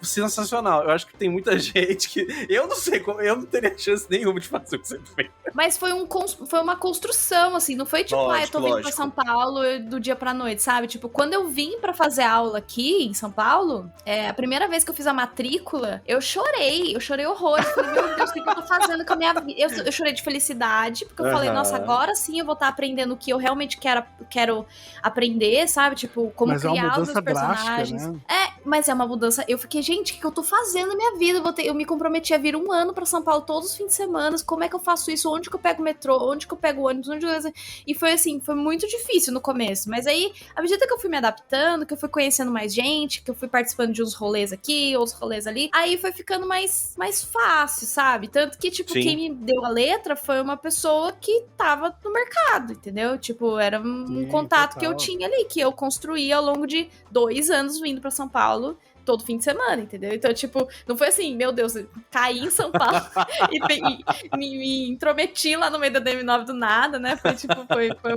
sensacional. Eu acho que tem muita gente que... Eu não sei, eu não teria chance nenhuma de fazer o que você fez. Mas foi uma construção, assim. Não foi tipo, eu tô vindo pra São Paulo do dia pra noite, sabe? Tipo, quando eu vim pra fazer aula aqui em São Paulo, a primeira vez que eu fiz a matrícula, eu chorei horrores. Falei, meu Deus, o que eu tô fazendo com a minha vida? Eu chorei de felicidade, porque eu falei, nossa, agora sim eu vou estar aprendendo o que eu realmente quero aprender, sabe? Tipo, como criar os meus personagens. Né? Mas é uma mudança. Eu fiquei, gente, o que eu tô fazendo na minha vida? Eu me comprometi a vir 1 ano pra São Paulo todos os fins de semana. Como é que eu faço isso? onde que eu pego o metrô, onde que eu pego o ônibus, e foi assim, foi muito difícil no começo, mas aí, à medida que eu fui me adaptando, que eu fui conhecendo mais gente, que eu fui participando de uns rolês aqui, outros rolês ali, aí foi ficando mais fácil, sabe? Tanto que, tipo, quem me deu a letra foi uma pessoa que tava no mercado, entendeu? Tipo, era um contato que eu tinha ali, que eu construí ao longo de 2 anos vindo pra São Paulo, todo fim de semana, entendeu? Então, tipo, não foi assim, meu Deus, caí em São Paulo e me intrometi lá no meio da DM9 do nada, né? Foi, tipo,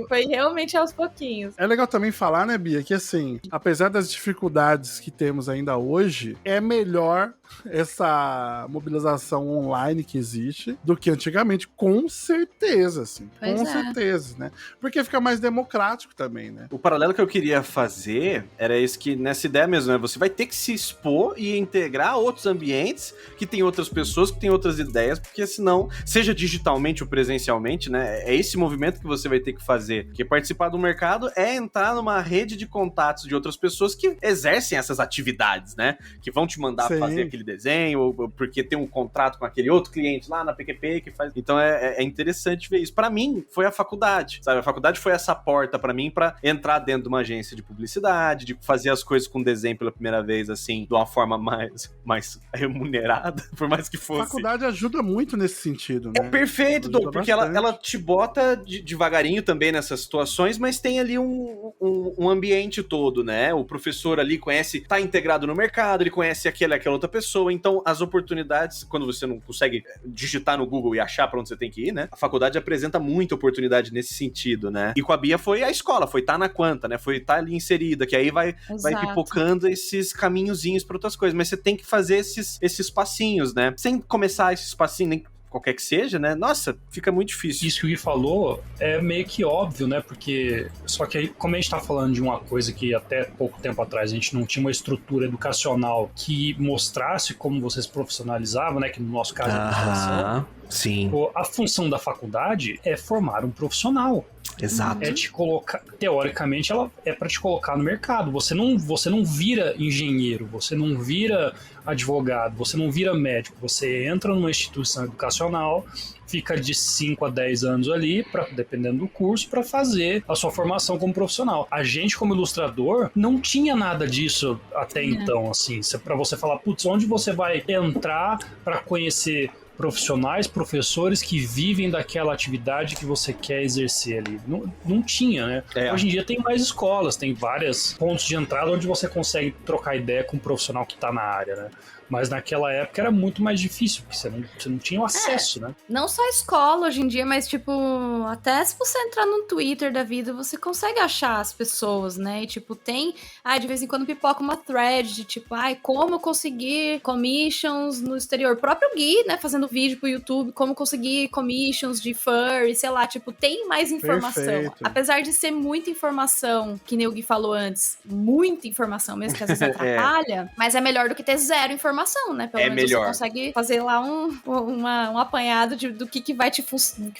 foi realmente aos pouquinhos. É legal também falar, né, Bia, que assim, apesar das dificuldades que temos ainda hoje, é melhor essa mobilização online que existe do que antigamente, com certeza, assim. Com certeza, né? Porque fica mais democrático também, né? O paralelo que eu queria fazer era esse, que nessa ideia mesmo, né? Você vai ter que se expor e integrar outros ambientes que tem outras pessoas, que tem outras ideias, porque senão, seja digitalmente ou presencialmente, né? É esse movimento que você vai ter que fazer. Porque participar do mercado é entrar numa rede de contatos de outras pessoas que exercem essas atividades, né? Que vão te mandar fazer aquele desenho, ou porque tem um contrato com aquele outro cliente lá na PQP que faz. Então é interessante ver isso. Pra mim, foi a faculdade, sabe? A faculdade foi essa porta pra mim pra entrar dentro de uma agência de publicidade, de fazer as coisas com desenho pela primeira vez, assim, de uma forma mais remunerada, por mais que fosse. A faculdade ajuda muito nesse sentido, né? É perfeito, Doug, porque ela te bota devagarinho também nessas situações, mas tem ali um ambiente todo, né? O professor ali tá integrado no mercado, ele conhece aquela outra pessoa, então as oportunidades, quando você não consegue digitar no Google e achar pra onde você tem que ir, né? A faculdade apresenta muita oportunidade nesse sentido, né? E com a Bia foi a escola, foi na Quanta, né? Foi ali inserida, que aí vai pipocando esses caminhozinhos pra outras coisas, mas você tem que fazer esses passinhos, né? Sem começar esses passinhos, nem qualquer que seja, né? Nossa, fica muito difícil. Isso que o Gui falou é meio que óbvio, né? Porque, só que aí, como a gente tá falando de uma coisa que até pouco tempo atrás a gente não tinha uma estrutura educacional que mostrasse como você se profissionalizava, né? Que no nosso caso é a educação. Sim. A função da faculdade é formar um profissional. Exato. É te colocar, teoricamente, ela é para te colocar no mercado. Você não vira engenheiro, você não vira advogado, você não vira médico. Você entra numa instituição educacional, fica de 5 a 10 anos ali, dependendo do curso, para fazer a sua formação como profissional. A gente, como ilustrador, não tinha nada disso até então, assim. Para você falar, putz, onde você vai entrar para conhecer profissionais, professores que vivem daquela atividade que você quer exercer ali. Não tinha, né? Hoje em dia tem mais escolas, tem vários pontos de entrada onde você consegue trocar ideia com um profissional que está na área, né? Mas naquela época era muito mais difícil, porque você não tinha o acesso, né? Não só a escola hoje em dia, mas tipo, até se você entrar no Twitter da vida, você consegue achar as pessoas, né? E tipo, tem, de vez em quando pipoca uma thread de tipo, como conseguir commissions no exterior. O próprio Gui, né, fazendo vídeo pro YouTube, como conseguir commissions de furry, sei lá, tipo, tem mais informação. Perfeito. Apesar de ser muita informação, que nem o Gui falou antes, muita informação mesmo, que às vezes atrapalha, mas é melhor do que ter zero informação, né? Pelo menos melhor. você consegue fazer lá um apanhado do que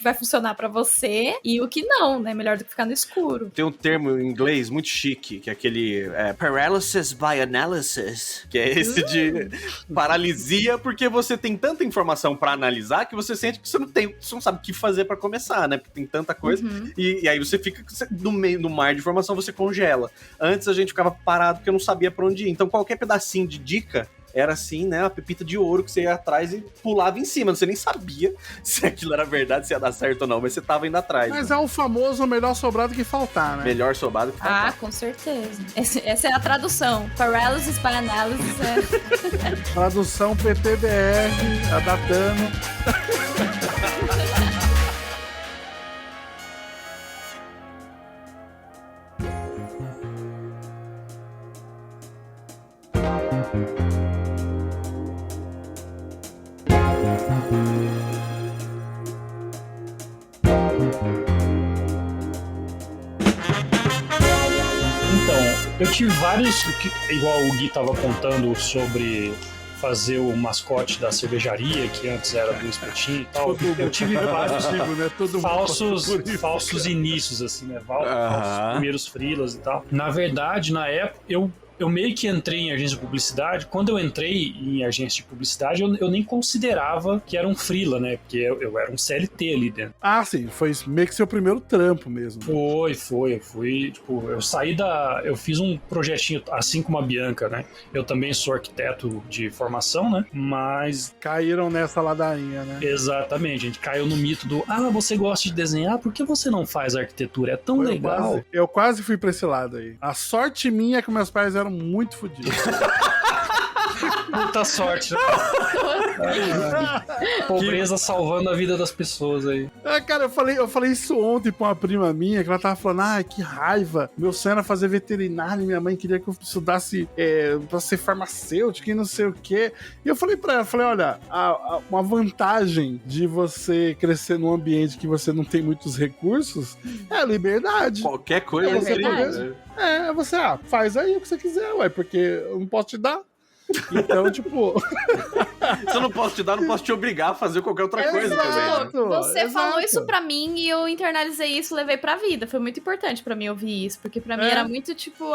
vai funcionar pra você e o que não, né? Melhor do que ficar no escuro. Tem um termo em inglês muito chique, que é aquele paralysis by analysis, que é esse de paralisia, porque você tem tanta informação pra analisar que você sente que você não sabe o que fazer pra começar, né? Porque tem tanta coisa. E aí você fica no meio do mar de informação, você congela. Antes a gente ficava parado porque eu não sabia pra onde ir. Então qualquer pedacinho de dica era assim, né, uma pepita de ouro que você ia atrás e pulava em cima. Você nem sabia se aquilo era verdade, se ia dar certo ou não, mas você tava indo atrás. Mas né? é o famoso melhor sobrado que faltar, né? Melhor sobrado que faltar. Com certeza. Essa é a tradução. Paralysis by analysis Tradução PTBR, adaptando. Eu tive vários, igual o Gui tava contando sobre fazer o mascote da cervejaria, que antes era do espetinho e tal. Eu tive vários falsos inícios, assim, né? Falsos primeiros freelas e tal. Na verdade, na época, eu eu meio que entrei em agência de publicidade. Quando eu entrei em agência de publicidade, eu nem considerava que era um freela, né? Porque eu era um CLT ali dentro. Ah, sim, foi meio que seu primeiro trampo mesmo. Foi. Eu fui, tipo, eu fiz um projetinho, assim como a Bianca, né? Eu também sou arquiteto de formação, né? Mas... Caíram nessa ladainha, né? Exatamente, a gente caiu no mito do você gosta de desenhar, por que você não faz arquitetura? É tão legal. Eu quase fui pra esse lado aí. A sorte minha é que meus pais eram muito fodidos. Puta sorte, né? Pobreza salvando a vida das pessoas aí. Cara, eu falei isso ontem pra uma prima minha, que ela tava falando, que raiva, meu sonho era fazer veterinário, minha mãe queria que eu estudasse pra ser farmacêutico e não sei o quê. E eu falei pra ela, olha, uma vantagem de você crescer num ambiente que você não tem muitos recursos é a liberdade. Qualquer coisa você poder. você faz aí o que você quiser, porque eu não posso te dar. Então, tipo... Se eu não posso te dar, não posso te obrigar a fazer qualquer outra coisa também, né? Você falou isso pra mim e eu internalizei isso e levei pra vida. Foi muito importante pra mim ouvir isso, porque pra mim era muito tipo,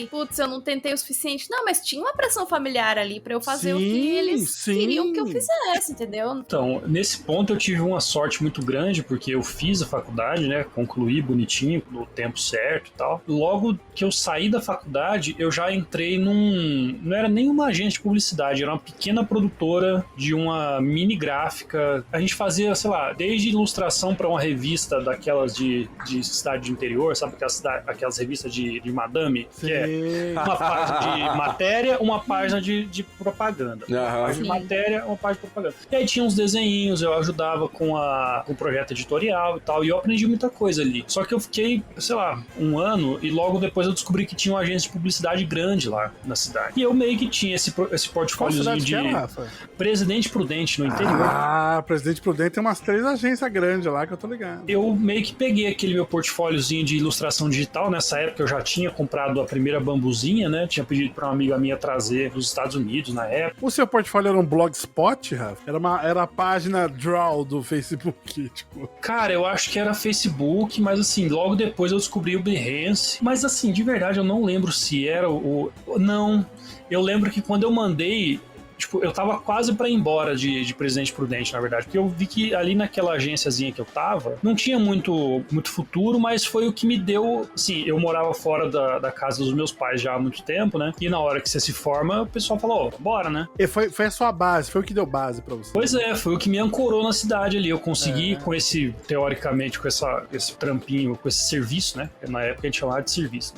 putz, eu não tentei o suficiente. Não, mas tinha uma pressão familiar ali pra eu fazer o que eles queriam que eu fizesse, entendeu? Então, nesse ponto eu tive uma sorte muito grande, porque eu fiz a faculdade, né, concluí bonitinho, no tempo certo e tal. Logo que eu saí da faculdade, eu já entrei não era nem uma agência de publicidade, era uma pequena produtora de uma mini gráfica. A gente fazia, sei lá, desde ilustração para uma revista daquelas de cidade de interior, sabe? Aquelas revistas de madame, Sim. que é uma página de matéria, uma página de propaganda. Uma página de matéria, uma página de propaganda. E aí tinha uns desenhinhos, eu ajudava com o projeto editorial e tal, e eu aprendi muita coisa ali. Só que eu fiquei, sei lá, um ano, e logo depois eu descobri que tinha uma agência de publicidade grande lá na cidade. E eu meio que tinha esse portfóliozinho de Presidente Prudente, no interior. Presidente Prudente tem umas 3 agências grandes lá que eu tô ligado. Eu meio que peguei aquele meu portfóliozinho de ilustração digital. Nessa época eu já tinha comprado a primeira bambuzinha, né? Tinha pedido pra uma amiga minha trazer dos Estados Unidos na época. O seu portfólio era um blogspot, Rafa? Era a página Draw do Facebook, tipo... Cara, eu acho que era Facebook, mas assim, logo depois eu descobri o Behance. Mas assim, de verdade, eu não lembro se era Não... Eu lembro que quando eu mandei, tipo, eu tava quase pra ir embora de Presidente Prudente, na verdade, porque eu vi que ali naquela agênciazinha que eu tava, não tinha muito futuro, mas foi o que me deu, assim, eu morava fora da casa dos meus pais já há muito tempo, né, e na hora que você se forma, o pessoal falou, bora, né. E foi a sua base, foi o que deu base pra você. Pois é, foi o que me ancorou na cidade ali, eu consegui com esse, teoricamente, com esse trampinho, com esse serviço, né, na época a gente chamava de serviço.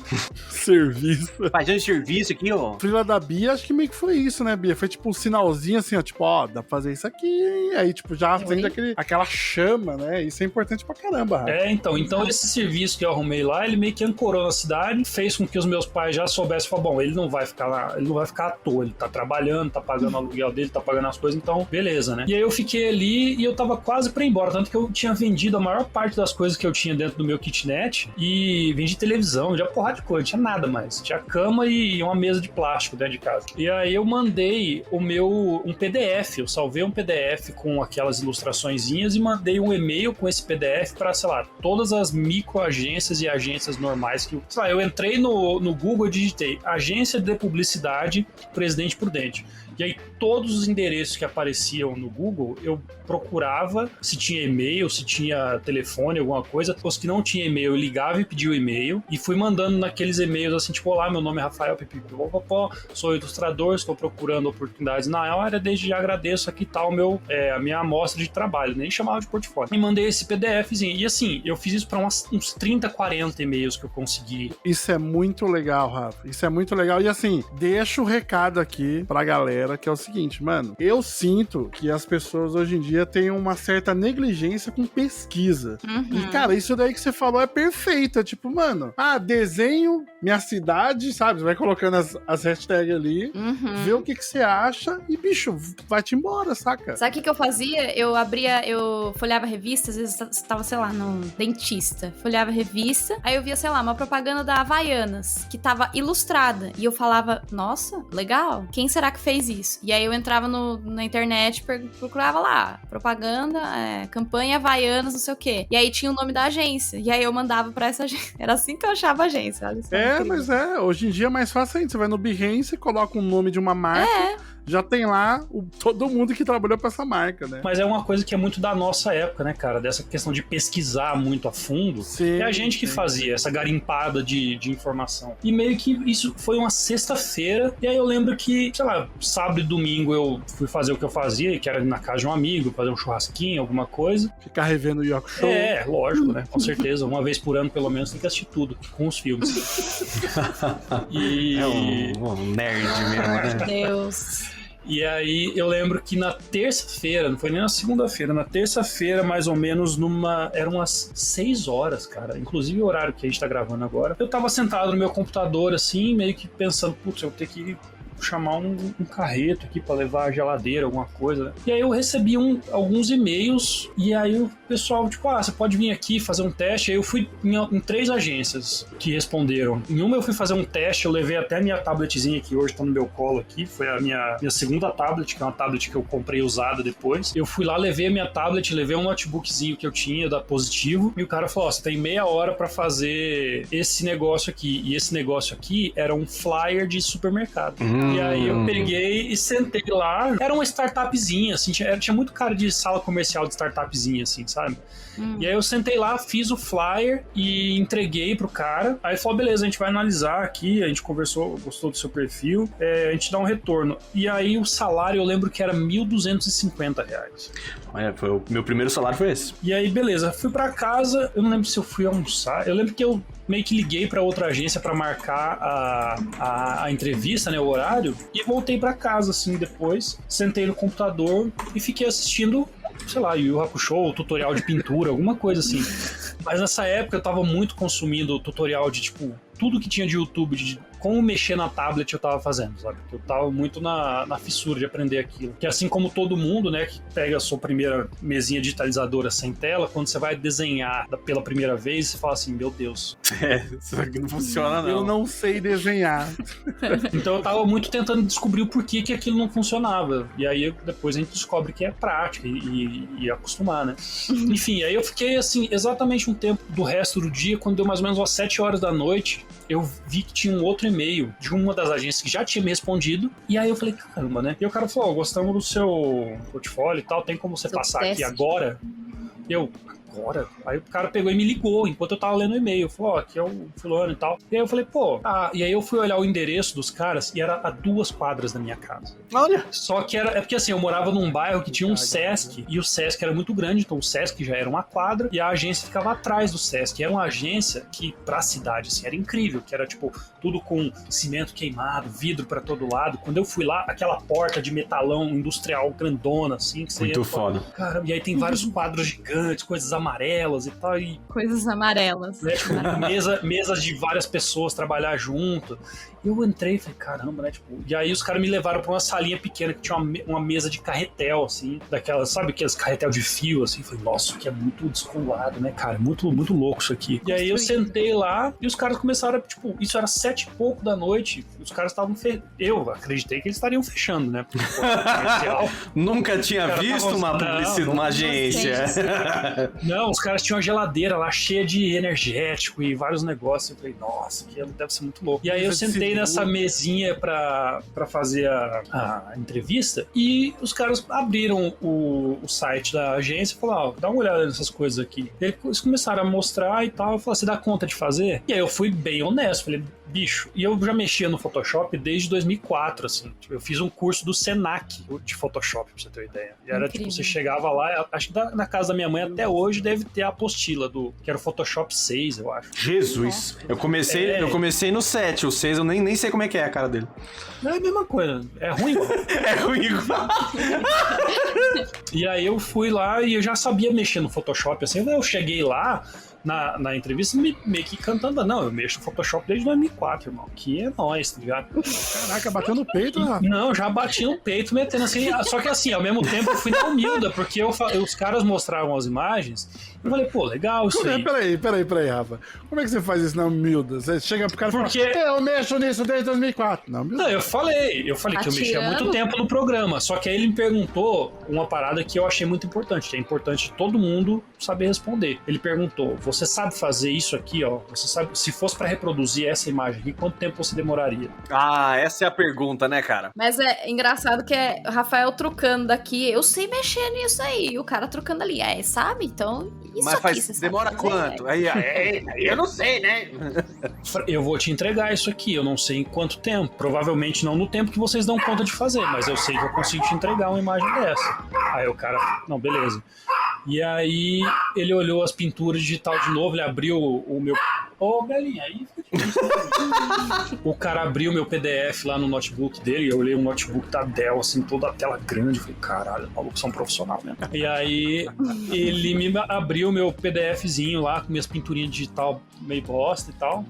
Serviço. Fazendo serviço aqui, ó. Frila da Bia, acho que meio que foi isso, né, Bia? Foi tipo um sinalzinho assim, ó, tipo, dá pra fazer isso aqui, aí tipo, já acende aquela chama, né, isso é importante pra caramba, Rafa. Então esse serviço que eu arrumei lá, ele meio que ancorou na cidade, fez com que os meus pais já soubessem, bom, ele não vai ficar lá, ele não vai ficar à toa, ele tá trabalhando, tá pagando o aluguel dele, tá pagando as coisas, então, beleza, né. E aí eu fiquei ali e eu tava quase pra ir embora, tanto que eu tinha vendido a maior parte das coisas que eu tinha dentro do meu kitnet e vendi televisão, vendi a porrada de coisa, não tinha nada mais, tinha cama e uma mesa de plástico dentro de casa. E aí eu mandei um PDF, eu salvei um PDF com aquelas ilustraçõezinhas e mandei um e-mail com esse PDF para, sei lá, todas as microagências e agências normais que, sei lá, eu entrei no Google e digitei Agência de Publicidade Presidente Prudente. E aí todos os endereços que apareciam no Google, eu procurava se tinha e-mail, se tinha telefone, alguma coisa. Os que não tinha e-mail, eu ligava e pedia o e-mail. E fui mandando naqueles e-mails assim, tipo, olá, meu nome é Rafael Pipipipopopó, sou ilustrador, estou procurando oportunidades na área, desde já agradeço, aqui tá a minha amostra de trabalho, nem chamava de portfólio. E mandei esse PDFzinho. E assim, eu fiz isso para uns 30, 40 e-mails que eu consegui. Isso é muito legal, Rafa. Isso é muito legal. E assim, deixa o recado aqui pra galera, que é o seguinte, mano, eu sinto que as pessoas hoje em dia têm uma certa negligência com pesquisa. E, cara, isso daí que você falou é perfeito. É tipo, mano, desenho minha cidade, sabe? Você vai colocando as hashtags ali, vê o que você acha e, bicho, vai-te embora, saca? Sabe o que eu fazia? Eu folheava revista, às vezes estava, sei lá, num dentista. Folheava revista, aí eu via, sei lá, uma propaganda da Havaianas, que tava ilustrada. E eu falava, nossa, legal, quem será que fez isso. E aí eu entrava na internet, procurava lá, propaganda, campanha Havaianas, não sei o quê. E aí tinha o nome da agência. E aí eu mandava pra essa agência. Era assim que eu achava a agência. Olha só, incrível. Mas hoje em dia é mais fácil ainda. Você vai no Behance, coloca o nome de uma marca, já tem lá todo mundo que trabalhou pra essa marca, né? Mas é uma coisa que é muito da nossa época, né, cara? Dessa questão de pesquisar muito a fundo. Sim, é a gente que fazia essa garimpada de informação. E meio que isso foi uma sexta-feira. E aí eu lembro que, sei lá, sábado e domingo eu fui fazer o que eu fazia, que era ir na casa de um amigo, fazer um churrasquinho, alguma coisa. Ficar revendo o Yoko Show. Lógico, né? Com certeza. Uma vez por ano, pelo menos, tem que assistir tudo com os filmes. É um nerd mesmo, né? Meu Deus. E aí eu lembro que na terça-feira, não foi nem na segunda-feira, na terça-feira, mais ou menos, eram umas 6 horas, cara. Inclusive o horário que a gente tá gravando agora. Eu tava sentado no meu computador, assim, meio que pensando, putz, eu vou ter que chamar um carreto aqui pra levar a geladeira, alguma coisa, né? E aí eu recebi alguns e-mails, e aí o pessoal, tipo, você pode vir aqui fazer um teste. Aí eu fui em 3 agências que responderam. Em uma eu fui fazer um teste, eu levei até a minha tabletzinha que hoje tá no meu colo aqui, foi a minha segunda tablet, que é uma tablet que eu comprei usada depois. Eu fui lá, levei a minha tablet, levei um notebookzinho que eu tinha da Positivo, e o cara falou, você tem meia hora pra fazer esse negócio aqui. E esse negócio aqui era um flyer de supermercado. E aí eu peguei e sentei lá. Era uma startupzinha, assim, tinha muito cara de sala comercial de startupzinha, assim, sabe? E aí eu sentei lá, fiz o flyer e entreguei pro cara. Aí ele falou, beleza, a gente vai analisar aqui, a gente conversou, gostou do seu perfil, a gente dá um retorno. E aí o salário, eu lembro que era R$1.250. Olha, meu primeiro salário foi esse. E aí, beleza, fui pra casa, eu não lembro se eu fui almoçar, eu lembro que eu meio que liguei pra outra agência pra marcar a entrevista, né, o horário, e voltei pra casa, assim, depois, sentei no computador e fiquei assistindo, sei lá, Yu Yu Hakusho, tutorial de pintura, alguma coisa assim. Mas nessa época eu tava muito consumindo tutorial de, tipo, tudo que tinha de YouTube, de como mexer na tablet eu tava fazendo, sabe? Porque eu tava muito na fissura de aprender aquilo. Que assim como todo mundo, né, que pega a sua primeira mesinha digitalizadora sem tela, quando você vai desenhar pela primeira vez, você fala assim, meu Deus. Isso aqui não funciona, não. Eu não sei desenhar. Então eu tava muito tentando descobrir o porquê que aquilo não funcionava. E aí depois a gente descobre que é prática e acostumar, né? Enfim, aí eu fiquei assim, exatamente um tempo do resto do dia, quando deu mais ou menos umas 7 horas da noite, eu vi que tinha um outro e-mail de uma das agências que já tinha me respondido, e aí eu falei, caramba, né? E o cara falou, gostamos do seu portfólio e tal, tem como você passar teste. aqui agora? Eu, agora? Aí o cara pegou e me ligou enquanto eu tava lendo o e-mail, falou, aqui é o fulano e tal. E aí eu falei, e aí eu fui olhar o endereço dos caras e era a 2 quadras da minha casa. Olha! Só que é porque assim, eu morava num bairro que tinha um Sesc, e o Sesc era muito grande, então o Sesc já era uma quadra, e a agência ficava atrás do Sesc. E era uma agência que, pra cidade, assim, era incrível, que era, tipo, tudo com cimento queimado, vidro pra todo lado. Quando eu fui lá, aquela porta de metalão industrial grandona, assim, que você muito ia... foda. Caramba, e aí tem vários quadros gigantes, coisas amarelas e tal, e... Coisas amarelas. Né, tipo, mesas de várias pessoas trabalhar junto. Eu entrei e falei, caramba, né? Tipo, e aí os caras me levaram pra uma salinha pequena que tinha uma mesa de carretel, assim, daquelas, sabe, aqueles carretel de fio, assim. Falei, nossa, que é muito descolado, né, cara? Muito, muito louco isso aqui. E aí eu sentei lá e os caras começaram, tipo, isso era 7 e pouco da noite. Os caras estavam eu acreditei que eles estariam fechando, né? Porque, comercial. Nunca tinha visto uma publicidade, uma agência. Não, os caras tinham uma geladeira lá cheia de energético e vários negócios. Eu falei, nossa, que deve ser muito louco. E aí eu sentei nessa mesinha pra fazer a entrevista e os caras abriram o site da agência e falaram, dá uma olhada nessas coisas aqui. E eles começaram a mostrar e tal. Eu falei, você dá conta de fazer? E aí eu fui bem honesto, falei, bicho, e eu já mexia no Photoshop desde 2004, assim. Eu fiz um curso do Senac de Photoshop, pra você ter uma ideia. E era tipo, você chegava lá, acho que na casa da minha mãe até hoje deve ter a apostila que era o Photoshop 6, eu acho. Jesus! Eu comecei no 7, o 6 eu nem sei como é que é a cara dele. Não é a mesma coisa, é ruim igual. É ruim igual. E aí eu fui lá e eu já sabia mexer no Photoshop, assim, eu cheguei lá, na entrevista meio que cantando, não, eu mexo no Photoshop desde 2004, irmão, que é nóis, tá ligado? Caraca, bateu no peito, Rafa. Não, já bati no peito, metendo assim, só que assim, ao mesmo tempo eu fui na humilda, porque os caras mostravam as imagens, eu falei, pô, legal isso aí. Peraí, Rafa. Como é que você faz isso na humilda? Você chega pro cara e fala, eu mexo nisso desde 2004. Não, eu falei que eu mexi há muito tempo no programa, só que aí ele me perguntou uma parada que eu achei muito importante, que é importante todo mundo saber responder. Ele perguntou, você sabe fazer isso aqui, ó? Você sabe, se fosse pra reproduzir essa imagem aqui, quanto tempo você demoraria? Ah, essa é a pergunta, né, cara? Mas é engraçado que é o Rafael trucando daqui, eu sei mexer nisso aí, e o cara trucando ali, sabe? Então, isso mas aqui, você demora sabe fazer, quanto? Aí, eu não sei, né? Eu vou te entregar isso aqui, eu não sei em quanto tempo. Provavelmente não no tempo que vocês dão conta de fazer, mas eu sei que eu consigo te entregar uma imagem dessa. Aí o cara, não, beleza. E aí ele olhou as pinturas digital de novo, ele abriu o meu... Ô, galinha, aí fica difícil. O cara abriu meu PDF lá no notebook dele, eu olhei um notebook da Dell, assim, toda a tela grande, falei, caralho, maluco, são profissional mesmo. E aí ele me abriu meu PDFzinho lá, com minhas pinturinhas digital meio bosta e tal.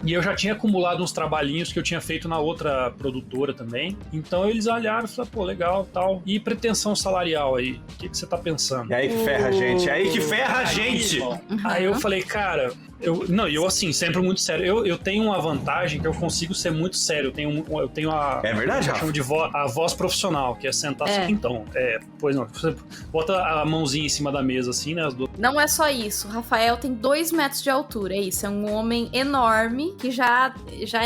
E eu já tinha acumulado uns trabalhinhos que eu tinha feito na outra produtora também. Então eles olharam e falaram, pô, legal, tal. E pretensão salarial aí? O que você tá pensando? É aí que ferra a gente, é aí que ferra a gente! Aí eu falei, cara... Eu assim, sempre muito sério. Eu tenho uma vantagem que eu consigo ser muito sério. Eu tenho a... É verdade, Rafa? Eu chamo de a voz profissional, que é sentar assim. Então, pois não. Você bota a mãozinha em cima da mesa, assim, né? Não é só isso. O Rafael tem 2 metros de altura, é isso. É um homem enorme que já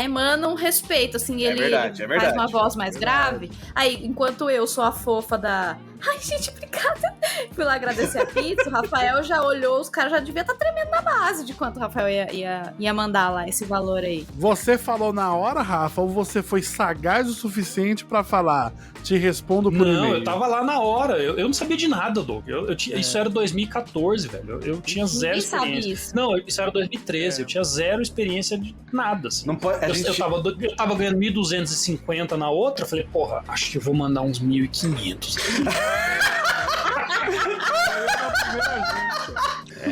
emana um respeito, assim. Ele faz uma voz mais grave. Aí, enquanto eu sou a fofa da... Ai, gente, obrigada. Fui lá agradecer a pizza. O Rafael já olhou, os caras já deviam estar tremendo na base de quanto o Rafael ia mandar lá, esse valor aí. Você falou na hora, Rafa, ou você foi sagaz o suficiente pra falar, te respondo por e-mail? Não, eu tava lá na hora. Eu não sabia de nada, Doug. Isso era 2014, velho. Eu tinha zero experiência. Isso. Não, isso era 2013. Eu tinha zero experiência de nada, assim. Não pode, eu tava ganhando 1.250 na outra. Falei, porra, acho que eu vou mandar uns 1.500.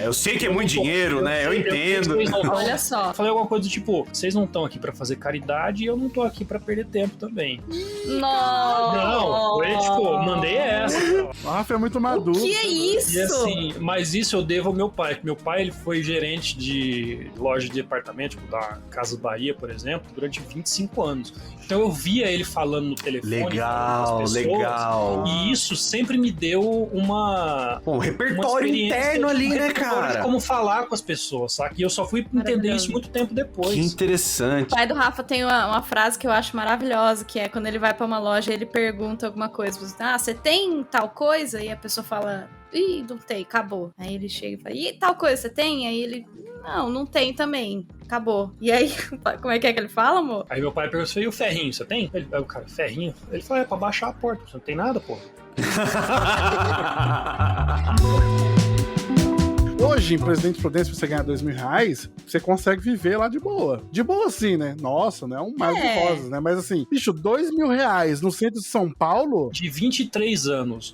Eu sei que é muito dinheiro, né? Eu entendo. Olha só. Falei alguma coisa do tipo, vocês não estão aqui pra fazer caridade e eu não tô aqui pra perder tempo também. Não, foi tipo, mandei essa. O Rafa é muito maduro. O que é isso? E assim, mas isso eu devo ao meu pai. Meu pai, ele foi gerente de loja de departamento, tipo, da Casa Bahia, por exemplo, durante 25 anos. Então eu via ele falando no telefone. Legal, legal. E isso sempre me deu um repertório interno ali, né, cara? De como falar com as pessoas, saca? E eu só fui entender isso muito tempo depois. Que interessante. O pai do Rafa tem uma frase que eu acho maravilhosa, que é quando ele vai pra uma loja, ele pergunta alguma coisa. Você tem tal coisa? E a pessoa fala, ih, não tem, acabou. Aí ele chega e fala, e tal coisa você tem? Aí ele, não tem também, acabou. E aí, como é que ele fala, amor? Aí meu pai perguntou, e o ferrinho, você tem? Aí o cara, ferrinho? Ele falou, é pra baixar a porta, você não tem nada, pô. Hoje, em Presidente Prudente, se você ganhar R$2.000, você consegue viver lá de boa. De boa assim, né? Nossa, não é um mar de rosas, né? Mas assim, bicho, R$2.000 no centro de São Paulo... De 23 anos,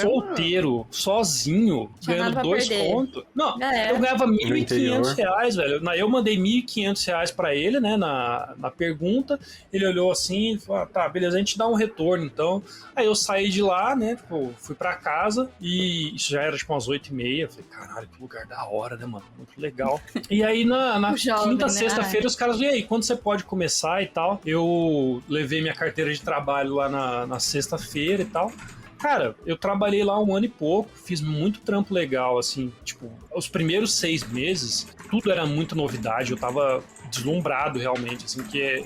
solteiro, sozinho, ganhando 2 contos. Não, eu ganhava R$1.500, velho. Eu mandei R$1.500 pra ele, né, na pergunta. Ele olhou assim e falou, tá, beleza, a gente dá um retorno, então. Aí eu saí de lá, né, tipo, fui pra casa e isso já era, tipo, umas 8h30. Eu falei, caralho, que lugar da hora, né, mano? Muito legal. E aí, na quinta, sexta-feira, os caras, e aí, quando você pode começar e tal? Eu levei minha carteira de trabalho lá na sexta-feira e tal. Cara, eu trabalhei lá 1 ano e pouco, fiz muito trampo legal, assim, tipo, os primeiros 6 meses, tudo era muita novidade, eu tava deslumbrado realmente, assim, que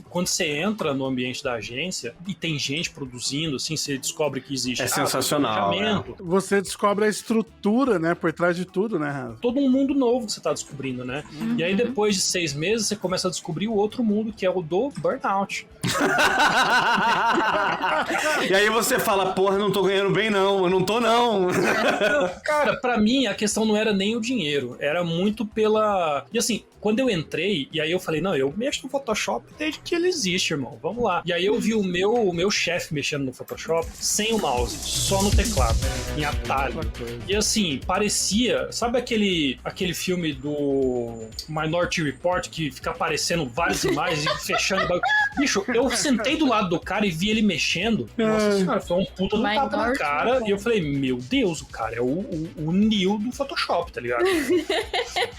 quando você entra no ambiente da agência e tem gente produzindo, assim, você descobre que existe... sensacional, né? Você descobre a estrutura, né, por trás de tudo, né? Todo um mundo novo que você tá descobrindo, né? Uhum. E aí depois de 6 meses, você começa a descobrir o outro mundo, que é o do burnout. E aí você fala, porra, não tô ganhando bem não, eu não tô não. Cara, pra mim a questão não era nem o dinheiro, era muito pela... E assim, quando eu entrei, E aí eu falei, não, eu mexo no Photoshop desde que ele existe, irmão. Vamos lá. E aí eu vi o meu chefe mexendo no Photoshop sem o mouse, só no teclado, em atalho. E assim, parecia... Sabe aquele filme do Minority Report que fica aparecendo várias imagens e fechando... Bicho, eu sentei do lado do cara e vi ele mexendo. Nossa senhora, foi um puta do tapa na cara. E eu falei, meu Deus, o cara é o Neo do Photoshop, tá ligado?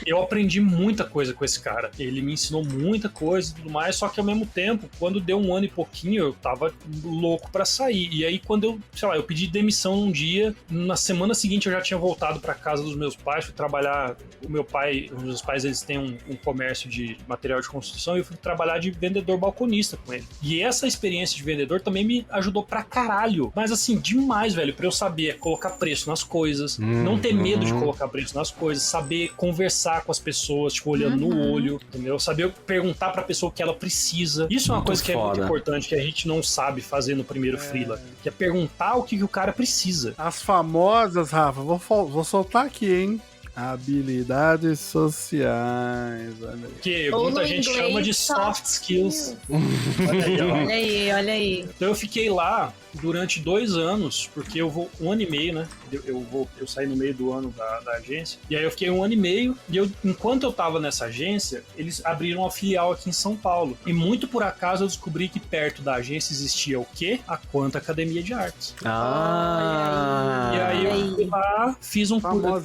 Eu aprendi muita coisa com esse cara. Ele me ensinou muita coisa e tudo mais, só que ao mesmo tempo, quando deu 1 ano e pouquinho, eu tava louco pra sair. E aí, quando eu, sei lá, eu pedi demissão num dia, na semana seguinte eu já tinha voltado pra casa dos meus pais, fui trabalhar. Os meus pais, eles têm um comércio de material de construção e eu fui trabalhar de vendedor balconista com ele. E essa experiência de vendedor também me ajudou pra caralho. Mas assim, demais, velho, pra eu saber colocar preço nas coisas, não ter medo de colocar preço nas coisas, saber conversar com as pessoas, tipo, olhando no olho, entendeu? Saber perguntar pra pessoa o que ela precisa. Isso é uma coisa que é muito importante, que a gente não sabe fazer no primeiro freela, que é perguntar o que o cara precisa. As famosas, Rafa, vou soltar aqui, hein? Habilidades sociais. Que muita gente chama de soft skills. Olha aí, ó. Olha aí. Então eu fiquei lá durante 2 anos, porque eu vou 1 ano e meio, né? Eu saí no meio do ano da agência. E aí eu fiquei 1 ano e meio. E enquanto eu tava nessa agência, eles abriram uma filial aqui em São Paulo. E muito por acaso eu descobri que perto da agência existia o quê? A Quanta Academia de Artes. Ah! E aí eu fui lá, fiz um curso.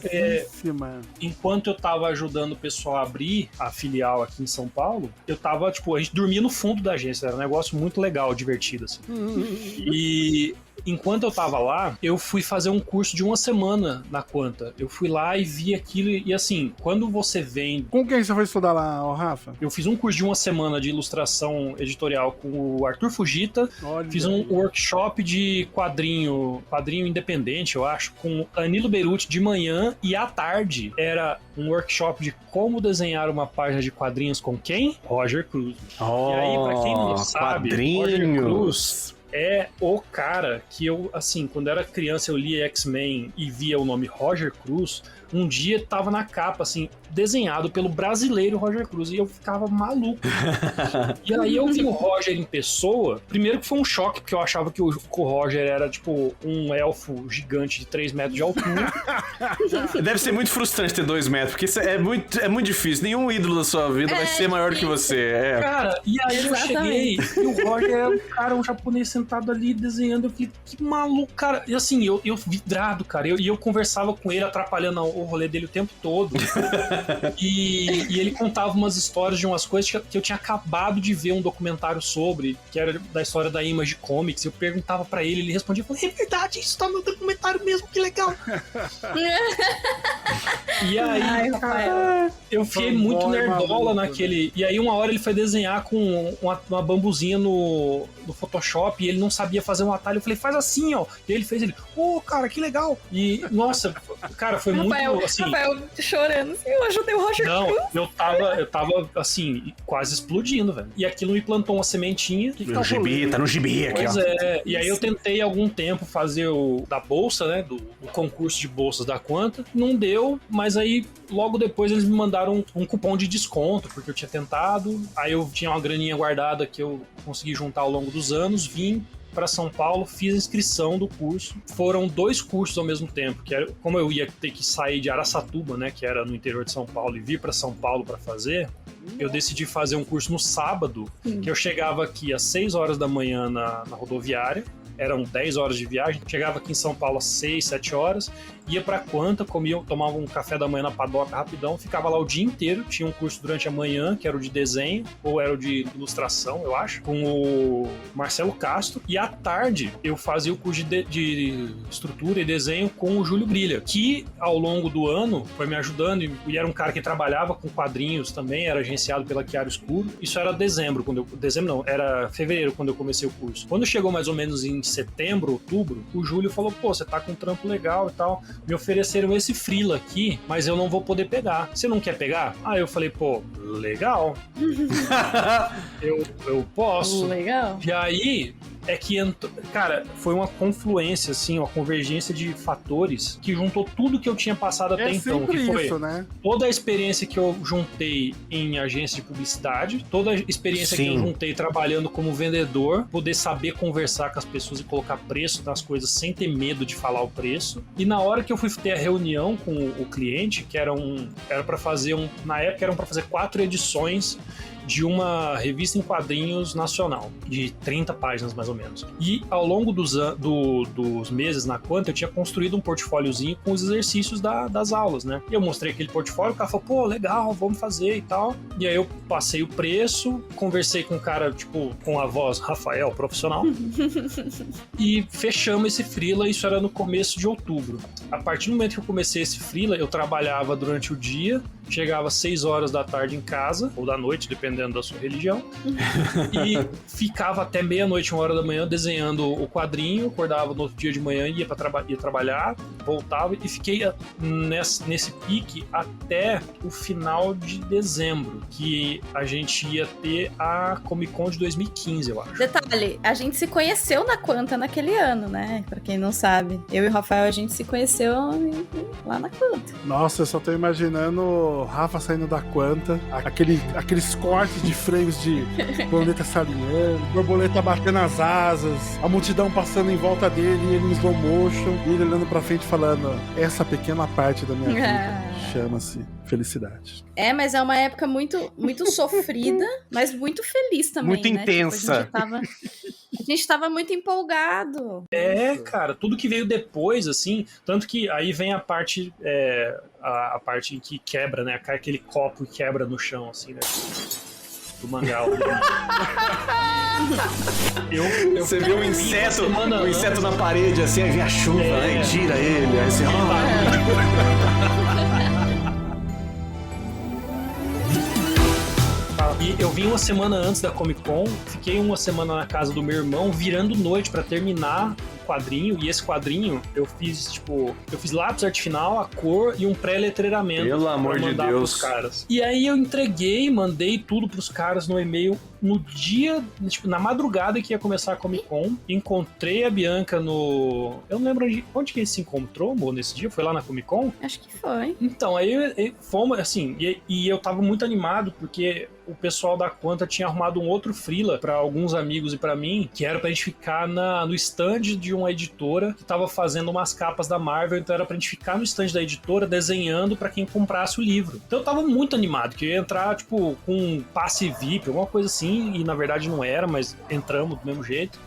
Enquanto eu tava ajudando o pessoal a abrir a filial aqui em São Paulo, eu tava, tipo, a gente dormia no fundo da agência. Era um negócio muito legal, divertido, assim. E enquanto eu tava lá, eu fui fazer um curso de 1 semana na Quanta. Eu fui lá e vi aquilo e assim, quando você vem... Com quem você foi estudar lá, Rafa? Eu fiz um curso de 1 semana de ilustração editorial com o Arthur Fujita. Olha. Fiz um workshop de quadrinho independente, eu acho, com Anilo Beruti de manhã, e à tarde era um workshop de como desenhar uma página de quadrinhos com quem? Roger Cruz. Oh, e aí, pra quem não sabe, quadrinhos. Roger Cruz é o cara que eu, assim, quando eu era criança eu lia X-Men e via o nome Roger Cruz, um dia tava na capa, assim, desenhado pelo brasileiro Roger Cruz, e eu ficava maluco. E aí eu vi o Roger em pessoa, primeiro que foi um choque, porque eu achava que o Roger era, tipo, um elfo gigante de 3 metros de altura. Deve ser muito frustrante ter 2 metros, porque é muito difícil. Nenhum ídolo da sua vida vai ser maior do que você. Cara, e aí eu cheguei, e o Roger era um japonês sentado ali desenhando, eu fiquei, que maluco, cara. E assim, eu vidrado, cara, e eu conversava com ele, atrapalhando o rolê dele o tempo todo. E ele contava umas histórias de umas coisas que eu tinha acabado de ver um documentário sobre, que era da história da Image Comics. Eu perguntava pra ele respondia, eu falei, é verdade, isso tá no documentário mesmo, que legal. E aí, cara, eu fiquei muito nerdola naquele... E aí uma hora ele foi desenhar com uma bambuzinha no Photoshop e ele não sabia fazer um atalho. Eu falei, faz assim, ó. E ele fez, cara, que legal. E, nossa, cara, foi muito, assim... Rafael chorando, assim, eu ajudei o Roger Cruz. Não, eu tava, assim, quase explodindo, velho. E aquilo me plantou uma sementinha. Tá no gibi aqui, pois ó. É, e aí eu tentei há algum tempo fazer da bolsa, né, do concurso de bolsas da Quanta. Não deu, mas aí logo depois eles me mandaram um cupom de desconto, porque eu tinha tentado. Aí eu tinha uma graninha guardada que eu consegui juntar ao longo dos anos, vim para São Paulo, fiz a inscrição do curso. Foram 2 cursos ao mesmo tempo, que era, como eu ia ter que sair de Araçatuba, né, que era no interior de São Paulo, e vir para São Paulo para fazer, eu decidi fazer um curso no sábado, que eu chegava aqui às 6 horas da manhã na rodoviária, eram 10 horas de viagem, chegava aqui em São Paulo às 6, 7 horas, ia pra Quanta, comia, tomava um café da manhã na padoca rapidão, ficava lá o dia inteiro, tinha um curso durante a manhã, que era o de desenho, ou era o de ilustração, eu acho, com o Marcelo Castro, e à tarde eu fazia o curso de estrutura e desenho com o Júlio Brilha, que ao longo do ano foi me ajudando, e era um cara que trabalhava com quadrinhos também, era agenciado pela Chiaro Escuro. Isso era era fevereiro quando eu comecei o curso. Quando chegou mais ou menos em setembro, outubro, o Júlio falou, pô, você tá com um trampo legal e tal, me ofereceram esse freela aqui, mas eu não vou poder pegar. Você não quer pegar? Aí eu falei, pô, legal. eu posso. Legal. E aí, é que, cara, foi uma confluência, assim, uma convergência de fatores que juntou tudo que eu tinha passado até então. Que foi isso, né? toda a experiência que eu juntei em agência de publicidade, toda a experiência que eu juntei trabalhando como vendedor, poder saber conversar com as pessoas e colocar preço nas coisas sem ter medo de falar o preço. E na hora que eu fui ter a reunião com o cliente, que era para fazer na época eram para fazer 4 edições de uma revista em quadrinhos nacional, de 30 páginas mais ou menos. E ao longo dos meses na Quanta, eu tinha construído um portfóliozinho com os exercícios das aulas, né? E eu mostrei aquele portfólio, o cara falou, pô, legal, vamos fazer e tal. E aí eu passei o preço, conversei com o cara, tipo, com a voz Rafael, profissional, e fechamos esse freela, isso era no começo de outubro. A partir do momento que eu comecei esse freela, eu trabalhava durante o dia, chegava às 6 horas da tarde em casa, ou da noite, dependendo da sua religião, e ficava até meia-noite, 1 hora da manhã, desenhando o quadrinho, acordava no outro dia de manhã, ia trabalhar, voltava, e fiquei nesse pique até o final de dezembro, que a gente ia ter a Comic Con de 2015, eu acho. Detalhe, a gente se conheceu na Quanta naquele ano, né? Pra quem não sabe. Eu e o Rafael, a gente se conheceu lá na Quanta. Nossa, eu só tô imaginando o Rafa saindo da Quanta, aqueles cortes de frames de borboleta salinhando, borboleta batendo as asas, a multidão passando em volta dele, e ele em slow motion, e ele olhando pra frente falando, essa pequena parte da minha vida chama-se felicidade. Mas é uma época muito, muito sofrida, mas muito feliz também, muito né? intensa. Tipo, a gente tava muito empolgado. Cara, tudo que veio depois, assim, tanto que aí vem a parte a parte que quebra, né? Aquele copo que quebra no chão, assim, né? Do mangá. Você vê um inseto na parede, assim, aí vem a chuva, aí gira ele, aí você... E eu vim uma semana antes da Comic Con, fiquei uma semana na casa do meu irmão, virando noite pra terminar o quadrinho, e esse quadrinho eu fiz lápis arte final, a cor e um pré-letreiramento. Pelo amor de Deus. Pros caras. E aí eu mandei tudo pros caras no e-mail no dia, tipo, na madrugada que ia começar a Comic Con. Encontrei a Bianca no... Eu não lembro onde que a gente se encontrou, amor, nesse dia. Foi lá na Comic Con? Acho que foi. Então, aí fomos, assim, e eu tava muito animado, porque o pessoal da Quanta tinha arrumado um outro freela pra alguns amigos e pra mim, que era pra gente ficar no stand de uma editora que tava fazendo umas capas da Marvel, então era pra gente ficar no stand da editora desenhando pra quem comprasse o livro. Então eu tava muito animado, que eu ia entrar, tipo, com um passe VIP, alguma coisa assim, e na verdade não era, mas entramos do mesmo jeito.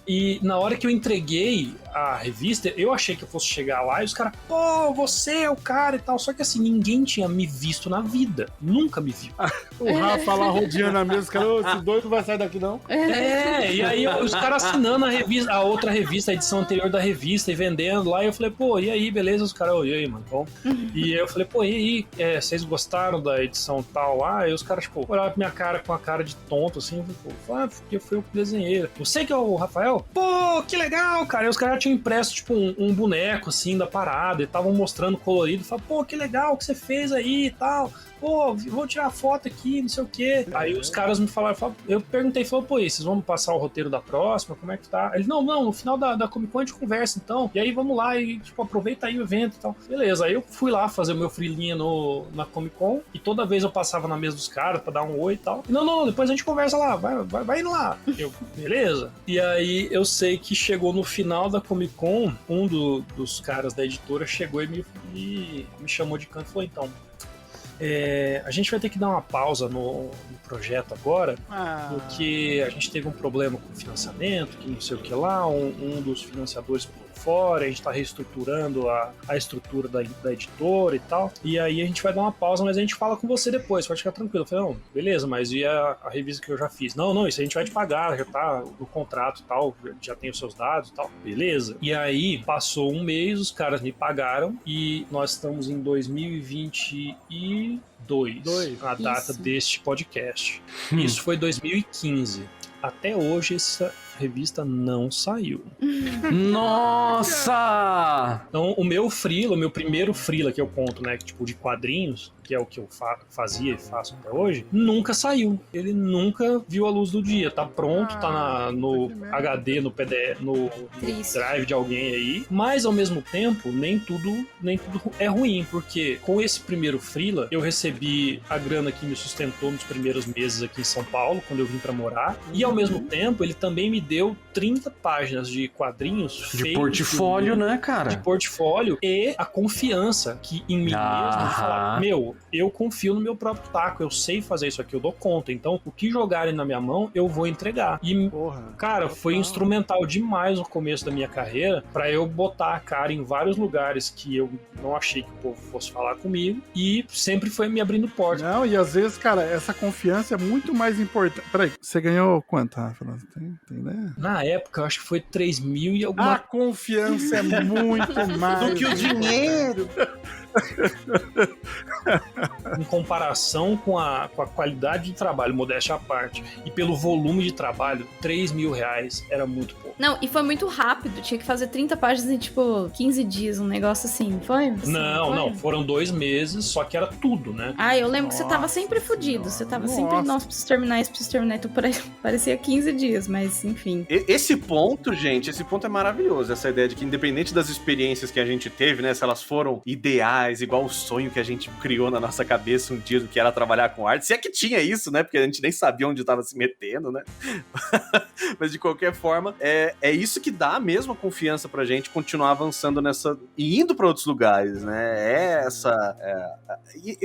E na hora que eu entreguei a revista, eu achei que eu fosse chegar lá e os caras, pô, você é o cara e tal. Só que assim, ninguém tinha me visto na vida. Nunca me viu. O Rafa lá rodeando a mesa, os caras, esse doido não vai sair daqui não. E aí os caras assinando a outra revista, a edição anterior da revista e vendendo lá. E eu falei, pô, e aí, beleza? Os caras, e aí, mano? Bom. E eu falei, pô, e aí, vocês gostaram da edição tal lá? E os caras, tipo, olharam pra minha cara com a cara de tonto, assim. Porque foi eu que desenhei. Você que é o Rafael? Pô, que legal, cara. E os caras tinham impresso, tipo, um boneco, assim, da parada, e estavam mostrando colorido. Falaram, pô, que legal que você fez aí e tal. Pô, vou tirar foto aqui, não sei o quê. Aí os caras me falaram, eu perguntei, pô, vocês vão passar o roteiro da próxima? Como é que tá? Ele, não, no final da Comic Con a gente conversa, então. E aí vamos lá e, tipo, aproveita aí o evento e tal. Beleza, aí eu fui lá fazer o meu freelinha na Comic Con, e toda vez eu passava na mesa dos caras pra dar um oi e tal. E, não, depois a gente conversa lá, vai indo lá. Eu, beleza. E aí eu sei que chegou no final da Comic Con, um dos caras da editora chegou e me chamou de canto e falou, então, a gente vai ter que dar uma pausa no projeto agora, porque a gente teve um problema com o financiamento, que não sei o que lá, um dos financiadores pulou fora, a gente tá reestruturando a estrutura da editora e tal, e aí a gente vai dar uma pausa, mas a gente fala com você depois, pode ficar tranquilo. Eu falei, não, beleza, mas e a revista que eu já fiz? Não, isso a gente vai te pagar, já tá no contrato e tal, já tem os seus dados e tal, beleza. E aí, passou um mês, os caras me pagaram, e nós estamos em 2022, a data deste podcast. Isso foi 2015. Até hoje, revista não saiu. Nossa! Então, o meu primeiro freela que eu conto, né, tipo de quadrinhos, que é o que eu fazia e faço até hoje, nunca saiu. Ele nunca viu a luz do dia. Tá pronto, tá no HD, no PDF, no drive de alguém aí. Mas, ao mesmo tempo, nem tudo é ruim, porque com esse primeiro freela, eu recebi a grana que me sustentou nos primeiros meses aqui em São Paulo, quando eu vim pra morar. E, ao mesmo tempo, ele também me deu 30 páginas de quadrinhos de portfólio, né, cara? De portfólio e a confiança que em mim mesmo de falar, eu confio no meu próprio taco, eu sei fazer isso aqui, eu dou conta. Então, o que jogarem na minha mão, eu vou entregar. E, cara, foi instrumental demais no começo da minha carreira pra eu botar a cara em vários lugares que eu não achei que o povo fosse falar comigo e sempre foi me abrindo portas. Não, e às vezes, cara, essa confiança é muito mais importante. Peraí, você ganhou quanto, Rafa? Tem ideia? Na época, eu acho que foi 3.000 e alguma... A confiança é muito mais do que o dinheiro. Em comparação com a qualidade de trabalho, modéstia à parte, e pelo volume de trabalho, R$3.000 era muito pouco. Não, e foi muito rápido. Tinha que fazer 30 páginas em, tipo, 15 dias, um negócio assim. Foi? Não, foram 2 meses, só que era tudo, né? Ah, eu lembro que você tava sempre fudido. Você tava sempre, nossa, preciso terminar isso. Então parecia 15 dias, mas enfim. Esse ponto, gente, esse ponto é maravilhoso. Essa ideia de que, independente das experiências que a gente teve, né, se elas foram ideais, igual o sonho que a gente criou na nossa cabeça um dia do que era trabalhar com arte, se é que tinha isso, né, porque a gente nem sabia onde tava se metendo, né? Mas de qualquer forma, é isso que dá mesmo a confiança pra gente continuar avançando nessa e indo pra outros lugares, né?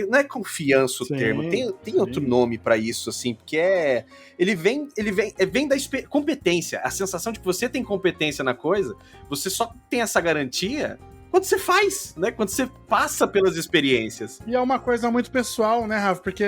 Não é confiança o termo, tem outro nome pra isso, assim, porque ele vem da competência, a sensação de que você tem competência na coisa, você só tem essa garantia quando você faz, né? Quando você passa pelas experiências. E é uma coisa muito pessoal, né, Rafa? Porque,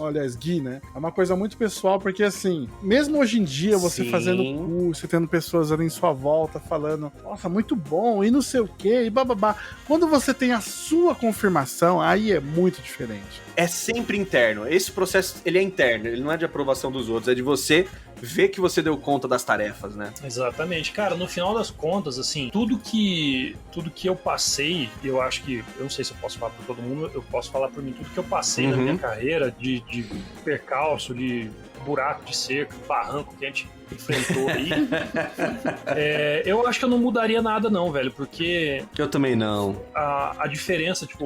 aliás, Gui, né? É uma coisa muito pessoal, porque, assim, mesmo hoje em dia, você fazendo curso, tendo pessoas ali em sua volta falando, nossa, muito bom, e não sei o quê, e bababá. Quando você tem a sua confirmação, aí é muito diferente. É sempre interno. Esse processo, ele é interno, ele não é de aprovação dos outros, é de você ver que você deu conta das tarefas, né? Exatamente. Cara, no final das contas, assim, tudo que eu passei, eu acho que, eu não sei se eu posso falar por todo mundo, eu posso falar por mim, tudo que eu passei na minha carreira, de percalço, de buraco de cerco, barranco que a gente enfrentou aí, eu acho que eu não mudaria nada não, velho, porque... Eu também não. A diferença, tipo,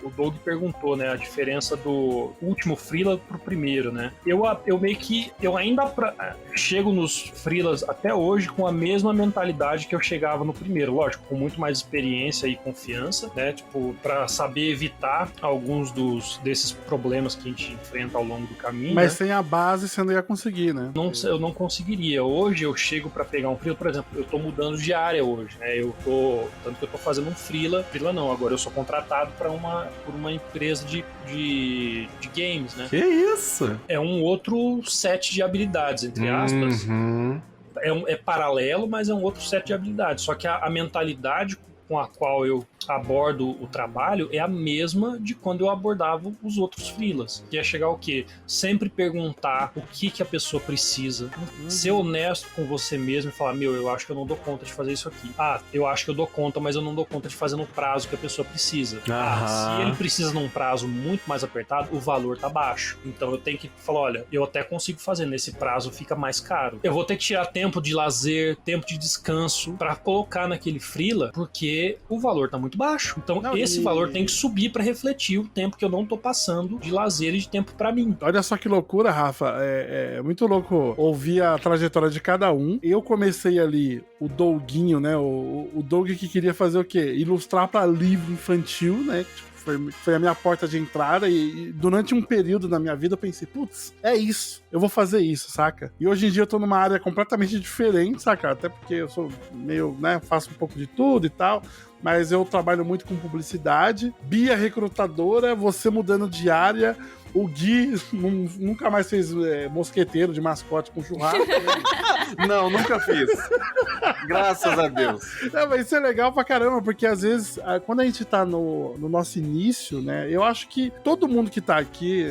o Doug perguntou, né, a diferença do último freela pro primeiro, né? Eu meio que, eu ainda chego nos freelas até hoje com a mesma mentalidade que eu chegava no primeiro, lógico, com muito mais experiência e confiança, né, tipo, pra saber evitar alguns desses problemas que a gente enfrenta ao longo do caminho. Mas né? sem a base você não ia conseguir, né? Eu não conseguiria. Hoje eu chego pra pegar um freela, por exemplo, eu tô mudando de área hoje, né, tanto que eu tô fazendo um freela não, agora eu sou contratado por uma empresa de games, né? Que isso? É um outro set de habilidades, entre aspas. É paralelo, mas é um outro set de habilidades. Só que a mentalidade com a qual eu abordo o trabalho é a mesma de quando eu abordava os outros freelas. Que é chegar o quê? Sempre perguntar o que a pessoa precisa. Ser honesto com você mesmo e falar, eu acho que eu não dou conta de fazer isso aqui. Eu acho que eu dou conta, mas eu não dou conta de fazer no prazo que a pessoa precisa. Se ele precisa num prazo muito mais apertado, o valor tá baixo. Então eu tenho que falar, olha, eu até consigo fazer, nesse prazo fica mais caro. Eu vou ter que tirar tempo de lazer, tempo de descanso pra colocar naquele freela, porque o valor tá muito baixo. Então esse valor tem que subir pra refletir o tempo que eu não tô passando de lazer e de tempo pra mim. Olha só que loucura, Rafa. É muito louco ouvir a trajetória de cada um. Eu comecei ali, o Douguinho, né? O Doug que queria fazer o quê? Ilustrar pra livro infantil, né? Foi a minha porta de entrada e durante um período da minha vida eu pensei, putz, é isso, eu vou fazer isso, saca? E hoje em dia eu tô numa área completamente diferente, saca? Até porque eu sou meio, né, faço um pouco de tudo e tal, mas eu trabalho muito com publicidade. Bia recrutadora, você mudando de área, O Gui nunca mais fez mosqueteiro de mascote com churrasco. Não, nunca fiz. Graças a Deus. Mas isso é legal pra caramba, porque às vezes, quando a gente tá no nosso início, né, eu acho que todo mundo que tá aqui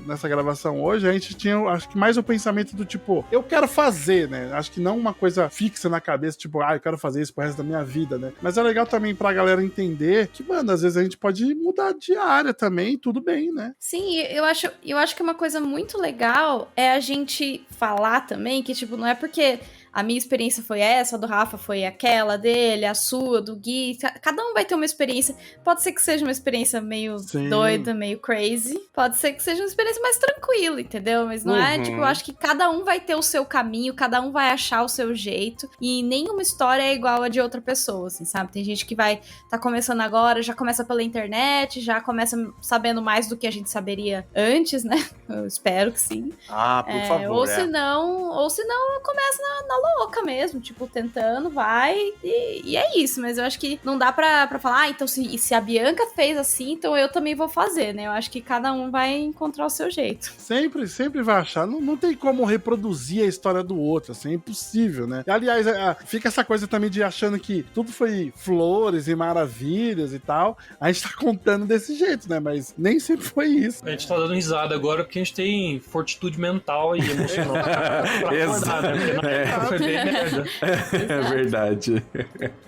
nessa gravação hoje, a gente tinha, acho que mais o pensamento do tipo, eu quero fazer, né? Acho que não uma coisa fixa na cabeça, tipo, eu quero fazer isso pro resto da minha vida, né? Mas é legal também pra galera entender que, mano, às vezes a gente pode mudar de área também, tudo bem, né? Sim, eu acho que uma coisa muito legal é a gente falar também que, tipo, não é porque a minha experiência foi essa, a do Rafa foi aquela dele, a sua, do Gui. Cada um vai ter uma experiência. Pode ser que seja uma experiência meio doida, meio crazy. Pode ser que seja uma experiência mais tranquila, entendeu? Mas não é, tipo, eu acho que cada um vai ter o seu caminho, cada um vai achar o seu jeito. E nenhuma história é igual a de outra pessoa, assim, sabe? Tem gente que vai tá começando agora, já começa pela internet, já começa sabendo mais do que a gente saberia antes, né? Eu espero que sim. Por favor. Ou se não, começa na louca mesmo, tipo, tentando, vai e é isso, mas eu acho que não dá pra falar, então se a Bianca fez assim, então eu também vou fazer, né? Eu acho que cada um vai encontrar o seu jeito. Sempre vai achar, não tem como reproduzir a história do outro, assim, é impossível, né? Aliás, fica essa coisa também de achando que tudo foi flores e maravilhas e tal, a gente tá contando desse jeito, né? Mas nem sempre foi isso. A gente tá dando risada agora porque a gente tem fortitude mental e emocional pra acordar, né? Foi bem merda. É verdade.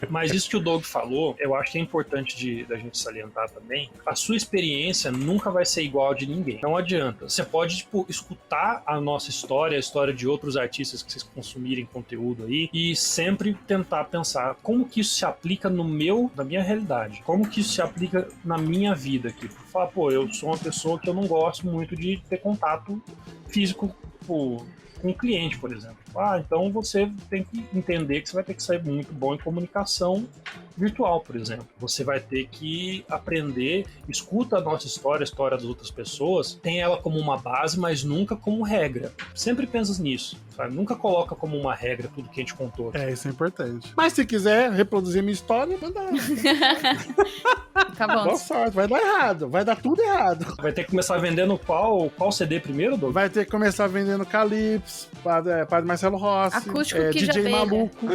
Mas isso que o Doug falou, eu acho que é importante da gente salientar também. A sua experiência nunca vai ser igual a de ninguém. Não adianta. Você pode, tipo, escutar a nossa história, a história de outros artistas que vocês consumirem conteúdo aí, e sempre tentar pensar como que isso se aplica na minha realidade. Como que isso se aplica na minha vida aqui. Falar, eu sou uma pessoa que eu não gosto muito de ter contato físico, com um cliente, por exemplo. Então você tem que entender que você vai ter que ser muito bom em comunicação virtual, por exemplo. Você vai ter que aprender, escuta a nossa história, a história das outras pessoas, tem ela como uma base, mas nunca como regra. Sempre pensa nisso, sabe? Nunca coloca como uma regra tudo que a gente contou. Isso é importante. Mas se quiser reproduzir minha história, manda. Acabou. Boa sorte, vai dar errado, vai dar tudo errado. Vai ter que começar vendendo qual CD primeiro, Doug? Vai ter que começar vendendo Calypso, Padre Marcelo Rossi, Acústico Kid DJ Abelha. Maluco,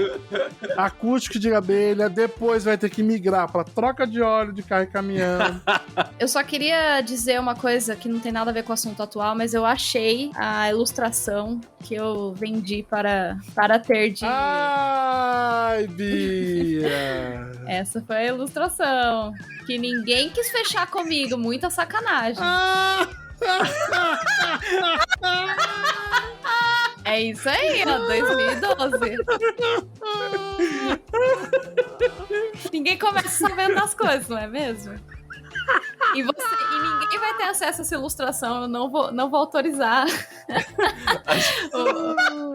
Acústico de Abelha, depois vai ter que migrar pra troca de óleo de carro e caminhão. Eu só queria dizer uma coisa que não tem nada a ver com o assunto atual, mas eu achei a ilustração que eu vendi para ter de... Ai, Bia! Essa foi a ilustração. Que ninguém quis fechar comigo. Muita sacanagem. É isso aí, ó. 2012. Ninguém começa sabendo das coisas, não é mesmo? E ninguém vai ter acesso a essa ilustração. Eu não vou autorizar.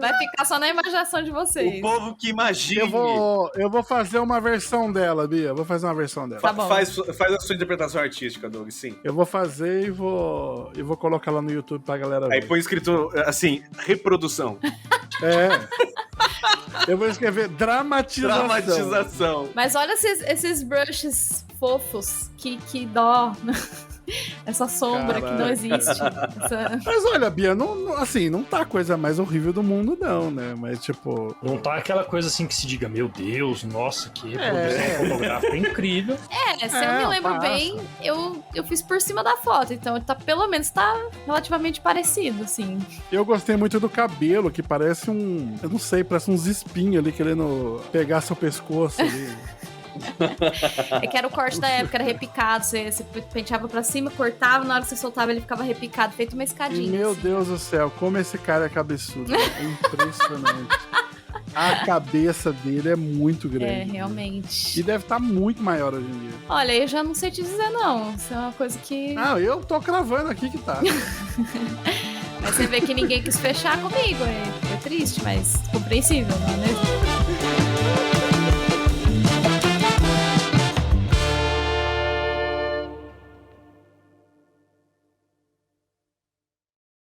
Vai ficar só na imaginação de vocês. O povo que imagine. Eu vou fazer uma versão dela, Bia. Vou fazer uma versão dela. Tá bom. Faz a sua interpretação artística, Doug, sim. Eu vou fazer e vou colocar lá no YouTube pra galera ver. Aí põe escrito, assim, reprodução. Eu vou escrever dramatização. Mas olha esses brushes fofos. Que dó. Essa sombra que não existe. Mas olha, Bia, não tá a coisa mais horrível do mundo, não, né? Mas, tipo... Não tá aquela coisa assim que se diga, meu Deus, nossa, que reprodução fotográfica incrível. Se eu me lembro bem, eu fiz por cima da foto, então pelo menos tá relativamente parecido, assim. Eu gostei muito do cabelo, que parece eu não sei, parece uns espinhos ali querendo pegar seu pescoço ali. É que era o corte da época, era repicado. Você penteava pra cima, cortava, na hora que você soltava ele ficava repicado, feito uma escadinha. Meu assim. Deus do céu, como esse cara é cabeçudo. É impressionante. A cabeça dele é muito grande. Realmente. E deve estar muito maior hoje em dia. Olha, eu já não sei te dizer, não. Isso é uma coisa que... Eu tô cravando aqui que tá. Mas você vê que ninguém quis fechar comigo. É triste, mas compreensível, não é mesmo?